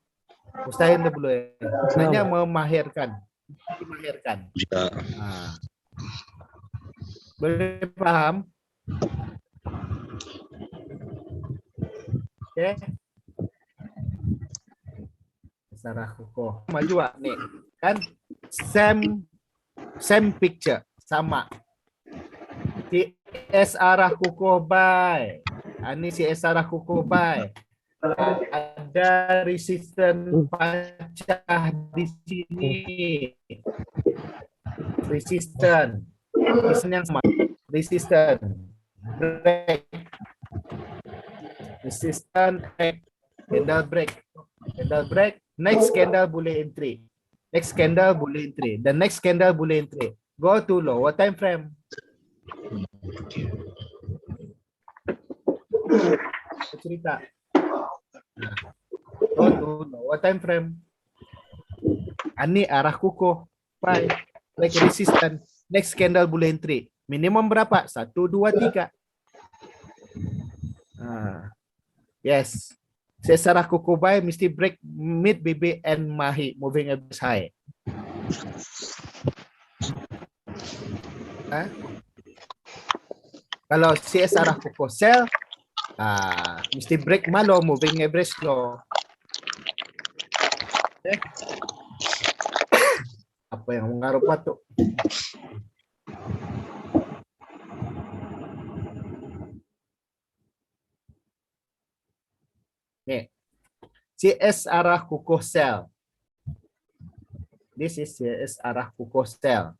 Mustahil na boleh. Hanya memahirkan. Ya. Boleh paham? Okay. Sarah kukuh. Maju nih. Kan same picture, sama. CS arah kukuh buy. Ini CS arah kukuh buy. Ada resistance pecah di sini. Resistance yang sama. Resistance break. Resistance break. Candle break. Candle break. Next candle boleh entry. Next candle boleh entry. The next candle boleh entry. Go to lower time frame. Cerita. Go to lower time frame. Ini arah kukuh. Buy. Like resistance. Next candle boleh entry. Minimum berapa? 1, 2, 3. Yes. Saya kukuh buy mesti break mid BB and mahi moving average high. Kalau CS arah kukuh sell, mesti break malo moving average low. Okay. Apa yang mengaruh patok? Nih, CS arah kukuh sell. This is CS arah kukuh sell.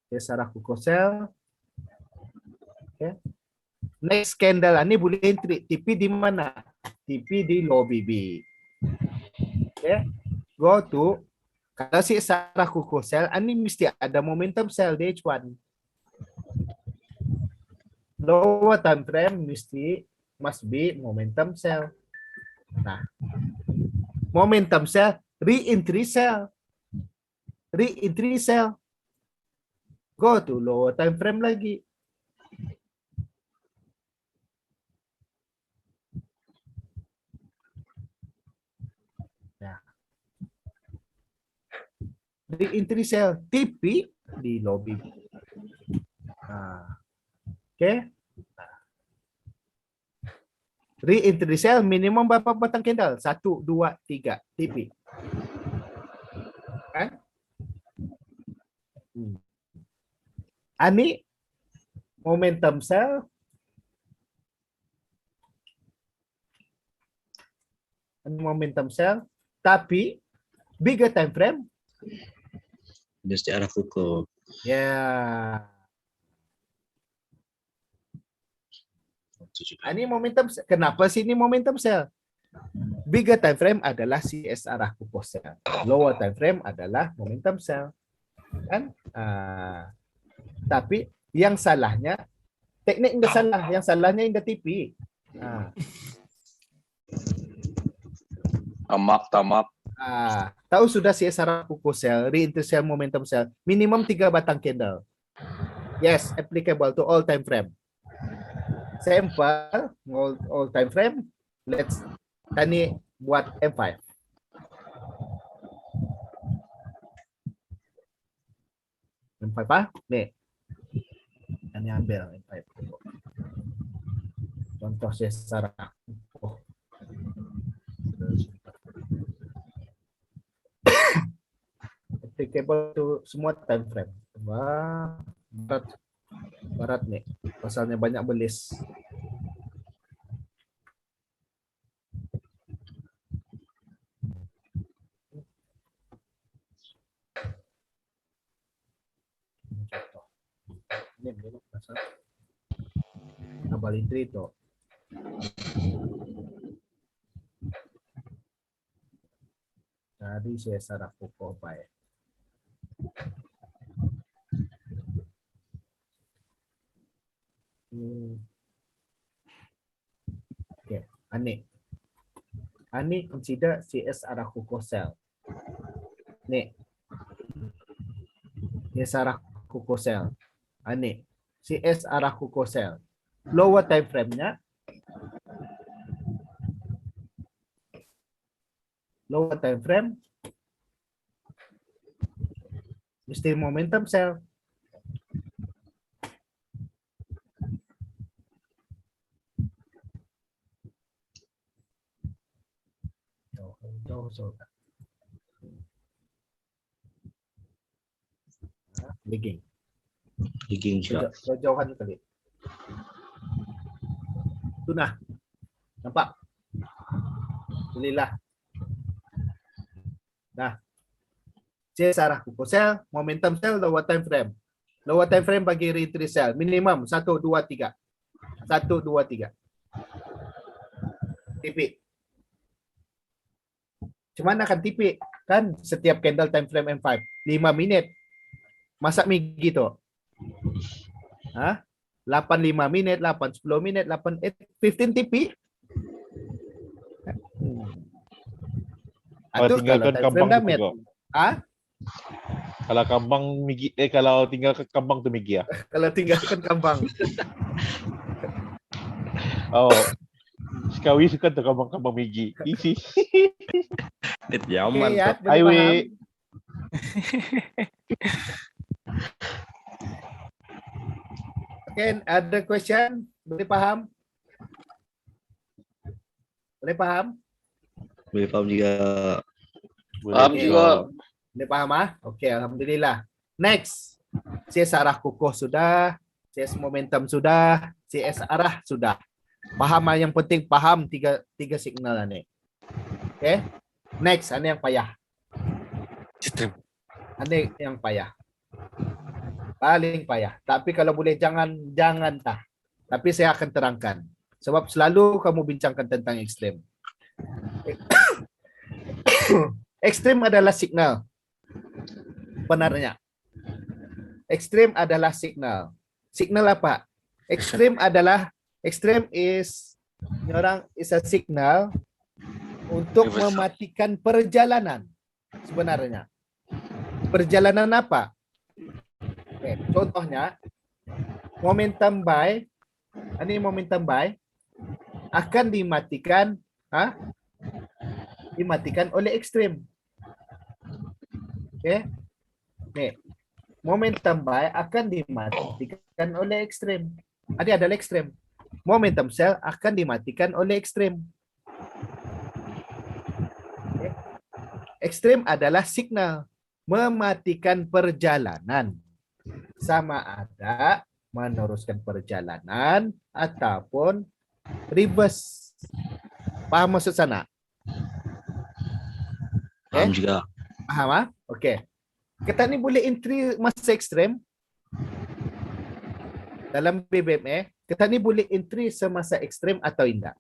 CS arah kukuh sell. Okay. Next candle ini boleh entry. TP di mana? TP di low BB. Okay. Go to. Kalau CS arah kukuh sell, ini mesti ada momentum sell di H1. Lower time frame must be momentum sell. Nah, momentum sell, re-entry sell. Re-entry sell. Go to lower time frame lagi. Nah. Re-entry sell, TP di lobby. Okay. Re-entry sell minimum berapa batang candle? 1, 2, 3 TP. Kan? Ini momentum cell. Momentum cell, tapi bigger time frame. Mesti arah kuku. Ya. Ini momentum. Kenapa sih ini momentum cell? Bigger time frame adalah CS arah kuku cell. Lower time frame adalah momentum cell. Kan? Tapi yang salahnya teknik enggak salah, yang salahnya enggak TP. Tamak. Tahu sudah CS arah kuku cell, re-entry cell, momentum cell, minimum 3 batang candle. Yes, applicable to all time frame. Sample all time frame. Let's tani buat M5. M5 apa? Nih. Ini ambil M5. Contoh sesar. Applicable to semua time frame. Wah, barat nih. Pasalnya banyak belis. Ini belum pasal. Abal itu. Jadi saya saraf pokok baik. Okay, Ani consider CS arah kuku cell. Nih, CS arah kuku cell. Ani CS arah kuku cell. Lower time frame-nya. Lower time frame. Mesti momentum cell. Legging juga. Jauhan kali. Itu nah. Nampak? Alhamdulillah. Nah. CS arah kuku cell, momentum cell, lower time frame. Lower time frame bagi re-entry cell. Minimum 1, 2, 3. 1, 2, 3. Tipik. Cuman akan tipik. Kan setiap candle time frame M5. 5 minit. Masa migi tu? 8-5 minit, 8-10 minit, 8-15 tipik. Kalau tinggalkan kambang tu juga. Kalau kambang migi, kalau tinggalkan kambang tu migi ya. Kalau tinggalkan kambang. Oh. Sekawi suka tu kambang-kambang migi. Isi. Yaman. Highway. Okay, ada question? Boleh faham? Boleh faham? Boleh faham juga. Faham juga. Boleh faham Okey, alhamdulillah. Next. CS arah kukuh sudah, CS momentum sudah, CS arah sudah. Paham yang penting paham tiga signal ni. Okay? Next, ini yang payah. Ini yang payah. Paling payah. Tapi kalau boleh jangan tah. Tapi saya akan terangkan. Sebab selalu kamu bincangkan tentang ekstrem. Ekstrem adalah signal. Benarnya. Ekstrem adalah signal. Signal apa? Ekstrem adalah is a signal untuk mematikan perjalanan sebenarnya. Perjalanan apa? Okay. Contohnya momentum buy, ini momentum buy akan dimatikan oleh ekstrem. Okay? Nih, momentum buy akan dimatikan oleh ekstrem. Ini adalah ekstrem. Momentum cell akan dimatikan oleh ekstrem. Okay. Ekstrem adalah signal mematikan perjalanan. Sama ada meneruskan perjalanan ataupun reverse. Paham maksud sana? Paham juga. Paham ah? Okey. Kita ni boleh entry masa ekstrem dalam BBMA. Kita ni boleh entry semasa ekstrem atau tidak.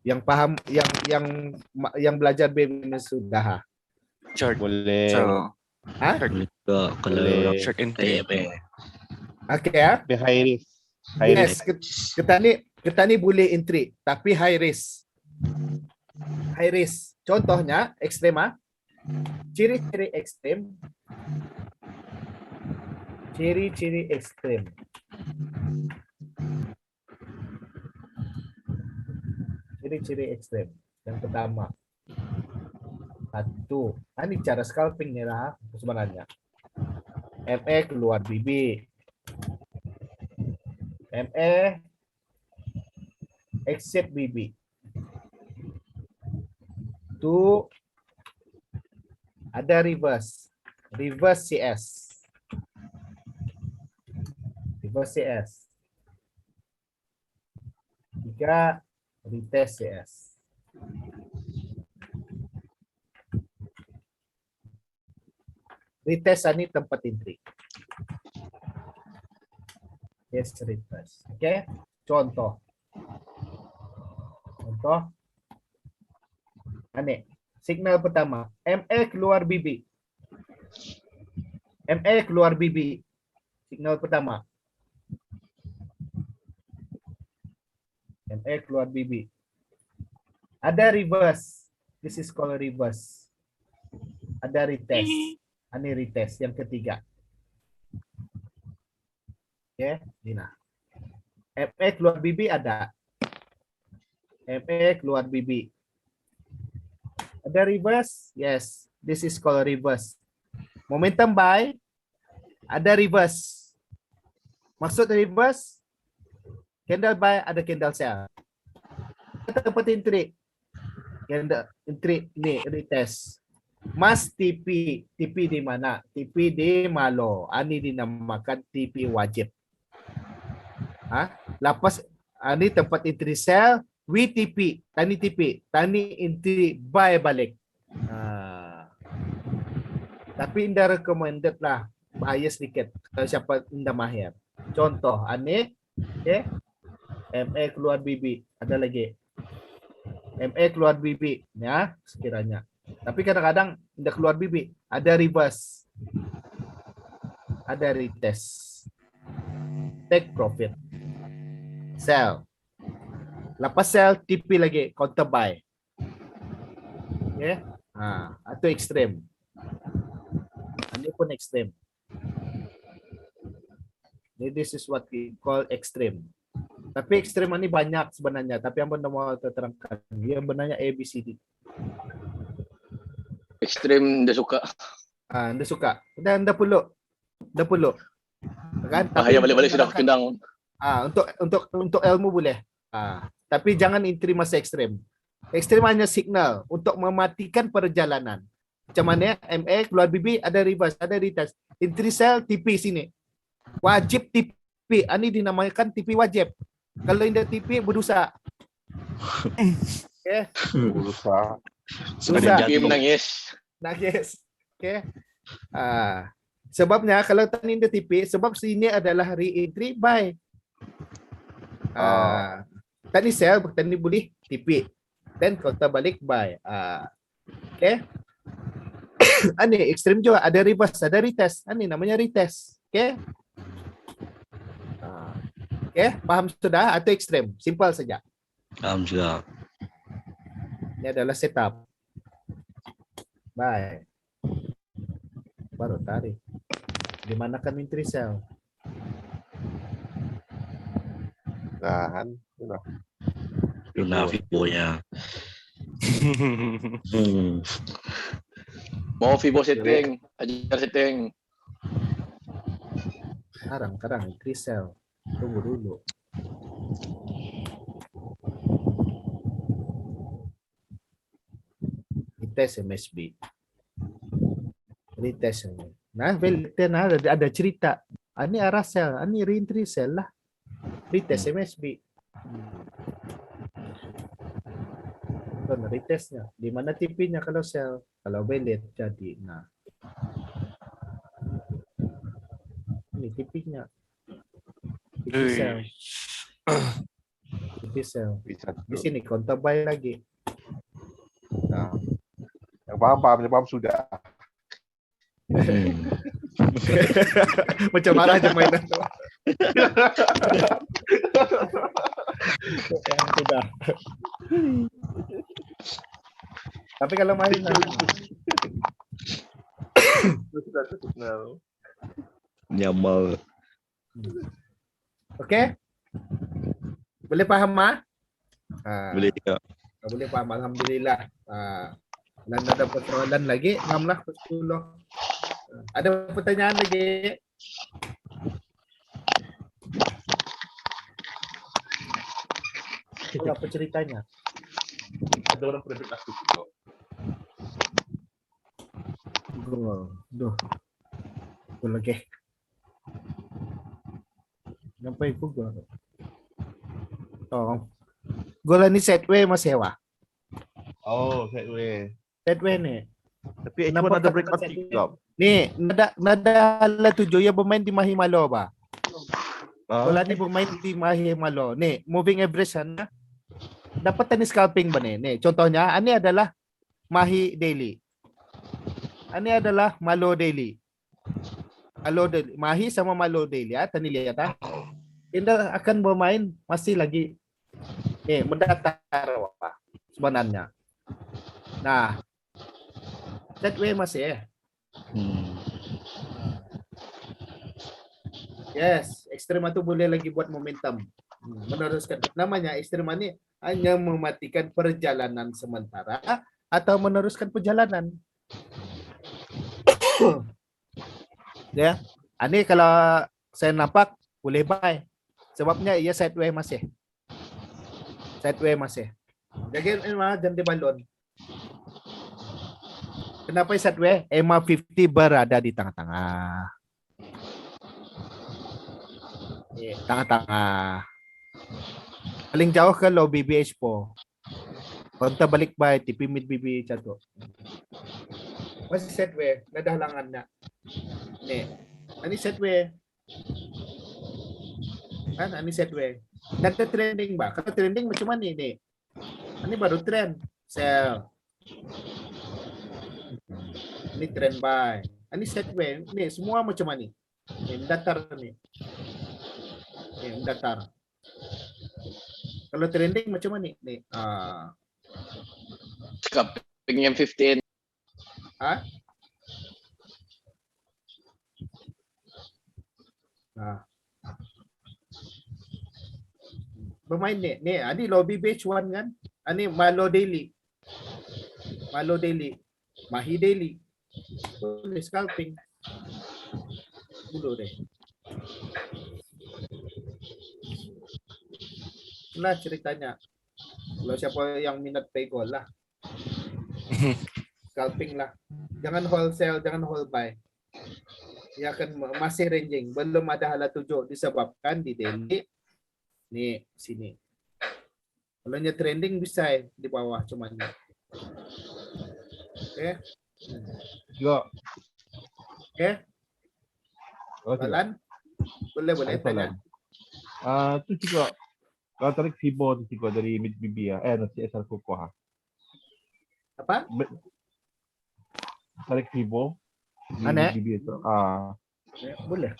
Yang paham, yang belajar BBMA sudah. Short. Boleh. So, Ha? Boleh juga kalau Boleh. orang short entry. Okey ah. Tapi high risk. High Yes, risk. kita ni boleh entry tapi high risk. High risk. Contohnya ekstrem ah. Ciri-ciri ekstrem. Ciri-ciri ekstrem. Ciri-ciri ekstrem. Yang pertama. Satu. Ini cara scalping ni lah sebenarnya. MA keluar BB. MA exit BB. Tu ada reverse. Reverse CS. Reverse CS. 3 retest CS. Retest ni tempat entry. Yes, retest. Okay. Contoh. Ini. Signal pertama. MA keluar BB. MA keluar BB. Signal pertama. MA keluar BB. Ada reverse. This is called reverse. Ada retest. Ini retest yang ketiga. Oke, Dina. MA keluar BB ada. MA keluar BB. Ada reverse? Yes. This is called reverse. Momentum buy. Ada reverse. Maksud reverse? Candle buy, ada candle sell. Tempat entry. Candle entry ni retest. Mas TP. TP di mana? TP di malo. Ini dinamakan TP wajib. Lepas ini tempat entry sell. WTP. Tani TP. Tani entry buy balik. Tapi indah recommended lah. Bahaya sedikit. Kalau siapa indah mahir. Contoh. Ini. Okay. MA keluar BB. Ada lagi. MA keluar BB. Ya. Sekiranya. Tapi kadang-kadang tidak keluar BB. Ada reverse. Ada retest. Take profit. Sell. Lepas sell, TP lagi. Counter buy. Okay. Atau ekstrem. Ini pun ekstrem. This is what we call ekstrem. Tapi ekstrem ini banyak sebenarnya. Tapi yang benar mau terangkan. Yang benarnya ABCD. Ekstrem dia suka. Anda suka. Anda perlu. Kan? Bahaya balik-balik sudah kendang. Untuk ilmu boleh. Tapi jangan entry masa ekstrem. Ekstrem hanya signal untuk mematikan perjalanan. Macam mana? MA keluar BB, ada reverse, ada retest. Entry sell TP sini. Wajib TP. Ini dinamakan TP wajib. Kalau tidak TP berdosa. Okay. Berusaha. TP menangis. Nangis. Okay. Sebabnya kalau tani tidak TP, sebab sini adalah re-entry buy. Tani sell, tani boleh TP. Dan counter balik buy. Okay. Ini ekstrem juga. Ada reverse, ada retest. Ini namanya retest. Okay. Okay, paham sudah atau ekstrem? Simple saja. Paham juga. Ini adalah setup. Bye. Baru tarik. Di mana kan entry sell? Tahan. Luna Vivo-nya. Mau Vivo setting. Ajar setting. Sekarang entry sell. Tunggu dulu. Retest MSB. Retest ini. Nah, valid nah ada cerita. Ini arah sel, ini reentry sel lah. Retest MSB. Ito na retest niya. Di mana TP niya kalau sel, kalau valid jadi. Nah. Ini TP niya. TP sel. TP sel. Di sini counter buy lagi. Nah. Yang paham sudah. Macam mana aja mainan tu. Sudah. Tapi kalau main Nyamal. Okey? Boleh faham ah? Boleh juga. Boleh faham, alhamdulillah. Dan ada persoalan lagi, 6 lah ke 10. Ada pertanyaan lagi? Apa ceritanya? Ada orang private aku juga. Duh. Lagi. Sampai Google. Oh. Gola ni setway mas hewa. Oh, Setway. Setway ni. Tapi H1 ada breakout juga. Ni, nada hala tujuh ya bermain di Mahimalo ba? Gola ni bermain di Mahimalo. Ni, moving average sana. Dapat ni scalping ba ni? Ni, contohnya, ini adalah Mahi Daily. Ini adalah Malo Daily. Malo Daily. Mahi sama Malo Daily. Tani lihat ah. Anda akan bermain masih lagi mendatar sebenarnya. Nah, that way masih Yes, ekstrema itu boleh lagi buat momentum. Meneruskan. Namanya ekstrema ini hanya mematikan perjalanan sementara atau meneruskan perjalanan. Ya, ini kalau saya nampak boleh buy. Sebabnya ia sideway masih. Sideway masih. Jadi jangan dibalon. Kenapa sideway? EMA 50 berada di tengah-tengah. Tengah-tengah. Paling jauh ke low BBH po. Konta balik by TP mid BB jatuh. Masih sideway, nada halangannya. Nih, ini sideway. Kan ini sideway. Data trending ba? Kalau trending macam mana ini? Ini baru trend. Sell. Ini trend buy. Ini sideway. Ini semua macam mana? Ini datar ni. Ini datar. Kalau trending macam mana ni? Scalping M15. Bermain ni. Ni, ini lobby batch 1 kan? Ini Malo Daily. Malo Daily. Mahi Daily. Boleh scalping. Dulu deh. Itulah ceritanya. Kalau siapa yang minat pay goal lah. Scalping lah. Jangan wholesale, jangan whole buy. Ia akan masih ranging. Belum ada hala tujuh disebabkan di daily. Nih, sini. Kalau nya trending bisa di bawah cuman. Oke. Juga. Oke. Jalan. Boleh tanya. Itu juga. Kalau tarik Fibo itu juga dari mid BB ya. CSR Kokoh. Apa? Tarik Fibo. Aneh? BB itu. Boleh.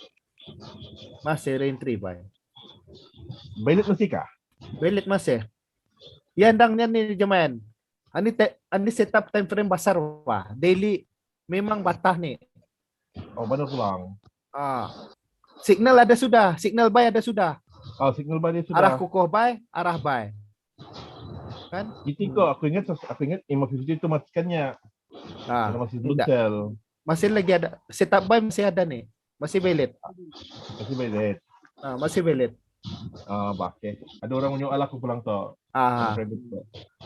Masih reentry buy. Bailit masih kah? Bailit masih. Yan dangnya ni Jaman. Ani setup time frame besar wah. Daily memang batah ni. Oh, benar pulang. Signal ada sudah, signal buy ada sudah. Signal buy dia sudah. Arah kokoh buy, arah buy. Kan? Itu kok aku ingat M50 itu matikannya. Masih sell. Masih lagi ada setup buy masih ada nih. Masih valid. Masih valid. Masih valid. Oke. Ada orang menyoal aku pulang toh.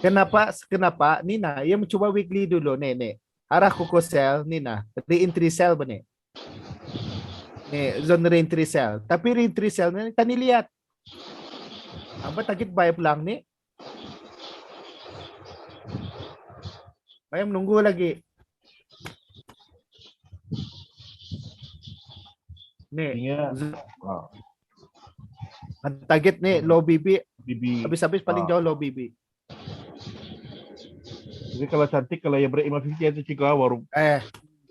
Kenapa? Nina, ia mencoba weekly dulu nih. Arah kokoh sell Nina. Re-entry sell benih. Nih, zone reentry cell. Tapi reentry cell ini tadi lihat. Apa target buy pulang nih? Bayam nunggu lagi. Nih, target nih low BB. Habis-habis paling jauh low BB. Jadi kalau cantik, kalau yang break 550 itu Ciko baru.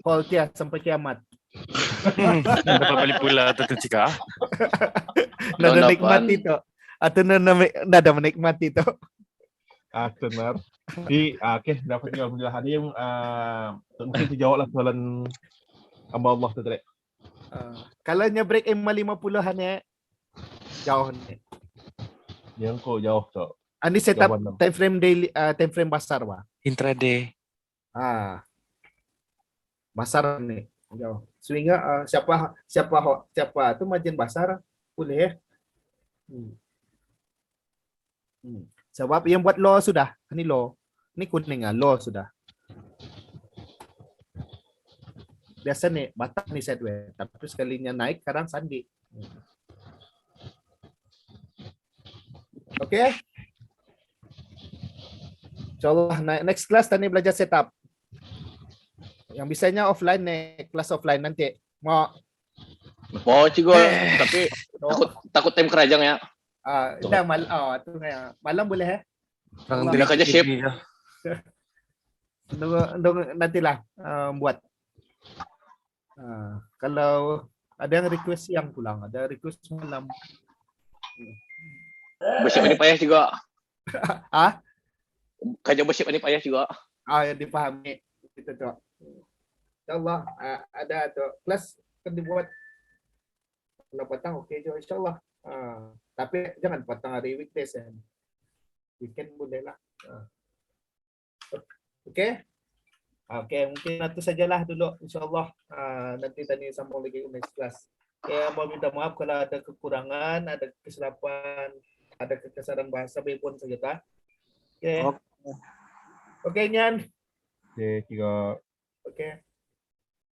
Hold ya sampai kiamat. Dapat balik pula tu Cika. Nada nikmati tu. Atau nada menikmati tu. Benar. Jadi, okay, dapat tinggal penjelasan dia yang mungkin dijawablah soalan hamba Allah tu tadi. Kalau break 50-an ya, jauh nih. Yang kau jauh tu. Ini setup time frame daily, time frame pasar bah. Intraday. Pasar nih, jauh. Sehingga siapa tu margin pasar boleh ya. Sebab yang buat low sudah, ini low. Ini kuning low sudah. Biasa nih, batak nih sideways. Tapi sekalinya naik, sekarang sandi. Oke. Insyaallah next class tadi belajar setup. Yang bisanya offline nih, kelas offline nanti. Mau Cigo, tapi takut tim kerajang ya. Dah malam boleh ya? Tidak kerja shift. Nantilah buat. Kalau ada yang request siang pulang, ada request malam. Bersih ini payah juga. Kerja bersih ini payah juga. Yang dipahami. Itu tu. InsyaAllah ada tu kelas akan dibuat. Kalau petang okey je insyaAllah. Tapi jangan petang hari weekdays kan. Weekend boleh lah. Okey. Okey, mungkin itu sajalah dulu insyaAllah. Nanti tadi sambung lagi ke next class. Mau minta maaf kalau ada kekurangan, ada kesilapan, ada kekesaran bahasa pun saja tak. Okey. Okey Nyan. Okey, Ciko. Okey.